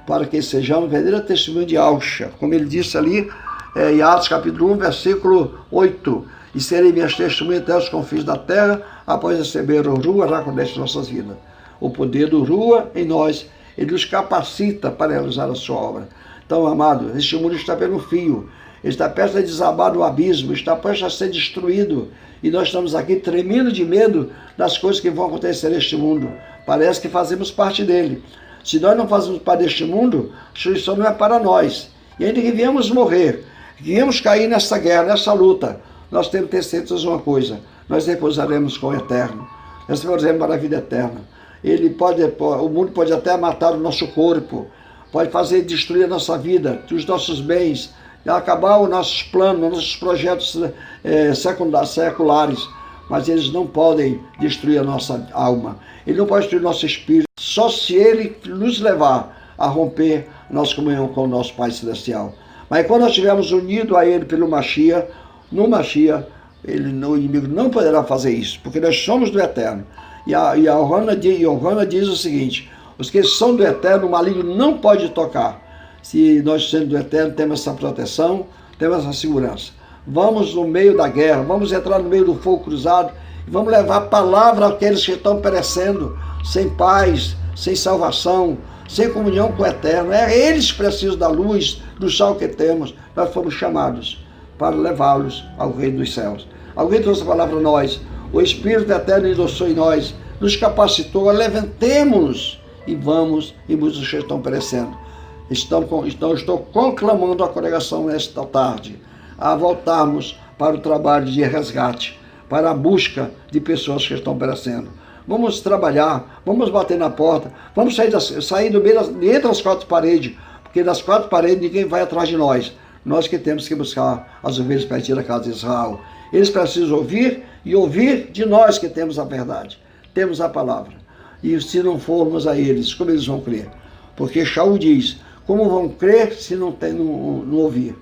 Speaker 1: Para que sejamos verdadeiro testemunho de Alcha. Como ele disse ali em Atos capítulo 1, versículo 8. E serem minhas testemunhas até os confins da terra, após receber o Rua Racodes de nossas vidas. O poder do Rua em nós, ele nos capacita para realizar a sua obra. Então, amado, este mundo está pelo fio, ele está prestes a desabar no abismo, está prestes a ser destruído, e nós estamos aqui tremendo de medo das coisas que vão acontecer neste mundo. Parece que fazemos parte dele. Se nós não fazemos parte deste mundo, a destruição não é para nós. E ainda que viemos morrer, que viemos cair nessa guerra, nessa luta, nós temos que ter certeza de uma coisa: nós repousaremos com o Eterno, nós repousaremos para a vida eterna. O mundo pode até matar o nosso corpo, pode fazer destruir a nossa vida, os nossos bens, acabar os nossos planos, os nossos projetos seculares, mas eles não podem destruir a nossa alma, ele não pode destruir o nosso espírito, só se ele nos levar a romper nossa comunhão com o nosso Pai Celestial. Mas quando nós estivermos unidos a ele pelo Mashiach, no Mashiach, o inimigo não poderá fazer isso, porque nós somos do Eterno. E a Ohana diz o seguinte: os que são do Eterno, o maligno não pode tocar. Se nós, sendo do Eterno, temos essa proteção, temos essa segurança. Vamos no meio da guerra, vamos entrar no meio do fogo cruzado, e vamos levar a palavra àqueles que estão perecendo, sem paz, sem salvação, sem comunhão com o Eterno. É eles que precisam da luz, do sol que temos. Nós fomos chamados para levá-los ao reino dos céus. Alguém trouxe a palavra a nós. O Espírito Eterno endossou em nós, nos capacitou, levantemo-nos e vamos em busca dos que estão perecendo. Estou conclamando a congregação nesta tarde a voltarmos para o trabalho de resgate, para a busca de pessoas que estão perecendo. Vamos trabalhar, vamos bater na porta, vamos sair do meio entre as quatro paredes, porque das quatro paredes ninguém vai atrás de nós. Nós que temos que buscar as ovelhas perdidas da casa de Israel. Eles precisam ouvir e ouvir de nós que temos a verdade, temos a palavra. E se não formos a eles, como eles vão crer? Porque Shaul diz: como vão crer se não ouvir?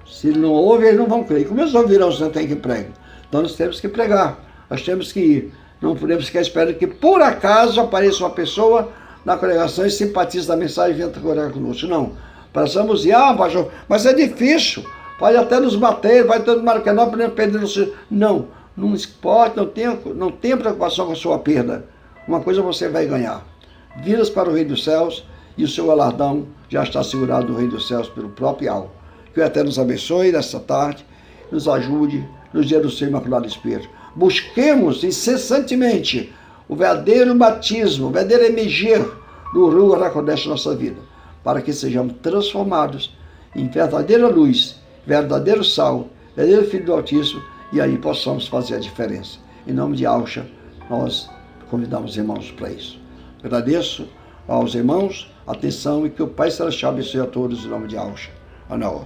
Speaker 1: Se não ouvem, eles não vão crer. E como eles ouvirão se não tem que pregar? Então nós temos que pregar, nós temos que ir. Não podemos ficar esperando que por acaso apareça uma pessoa na congregação e simpatize da mensagem e venha congregar conosco. Não. Precisamos ir, pastor, mas é difícil. Pode até nos bater, vai todo mundo que não podemos perder. Não importa, não tenha preocupação com a sua perda. Uma coisa você vai ganhar: vidas para o reino dos céus, e o seu galardão já está segurado no reino dos céus pelo próprio Al. Que o Eterno nos abençoe nesta tarde, nos ajude, nos dê do seu imaculado Espírito. Busquemos incessantemente o verdadeiro batismo, o verdadeiro emergir do Rua Racodes na nossa vida, para que sejamos transformados em verdadeira luz, verdadeiro sal, verdadeiro Filho do Altíssimo, e aí possamos fazer a diferença. Em nome de Alcha, nós convidamos os irmãos para isso. Agradeço aos irmãos a atenção e que o Pai Celestial abençoe a todos em nome de Alcha. Anaó.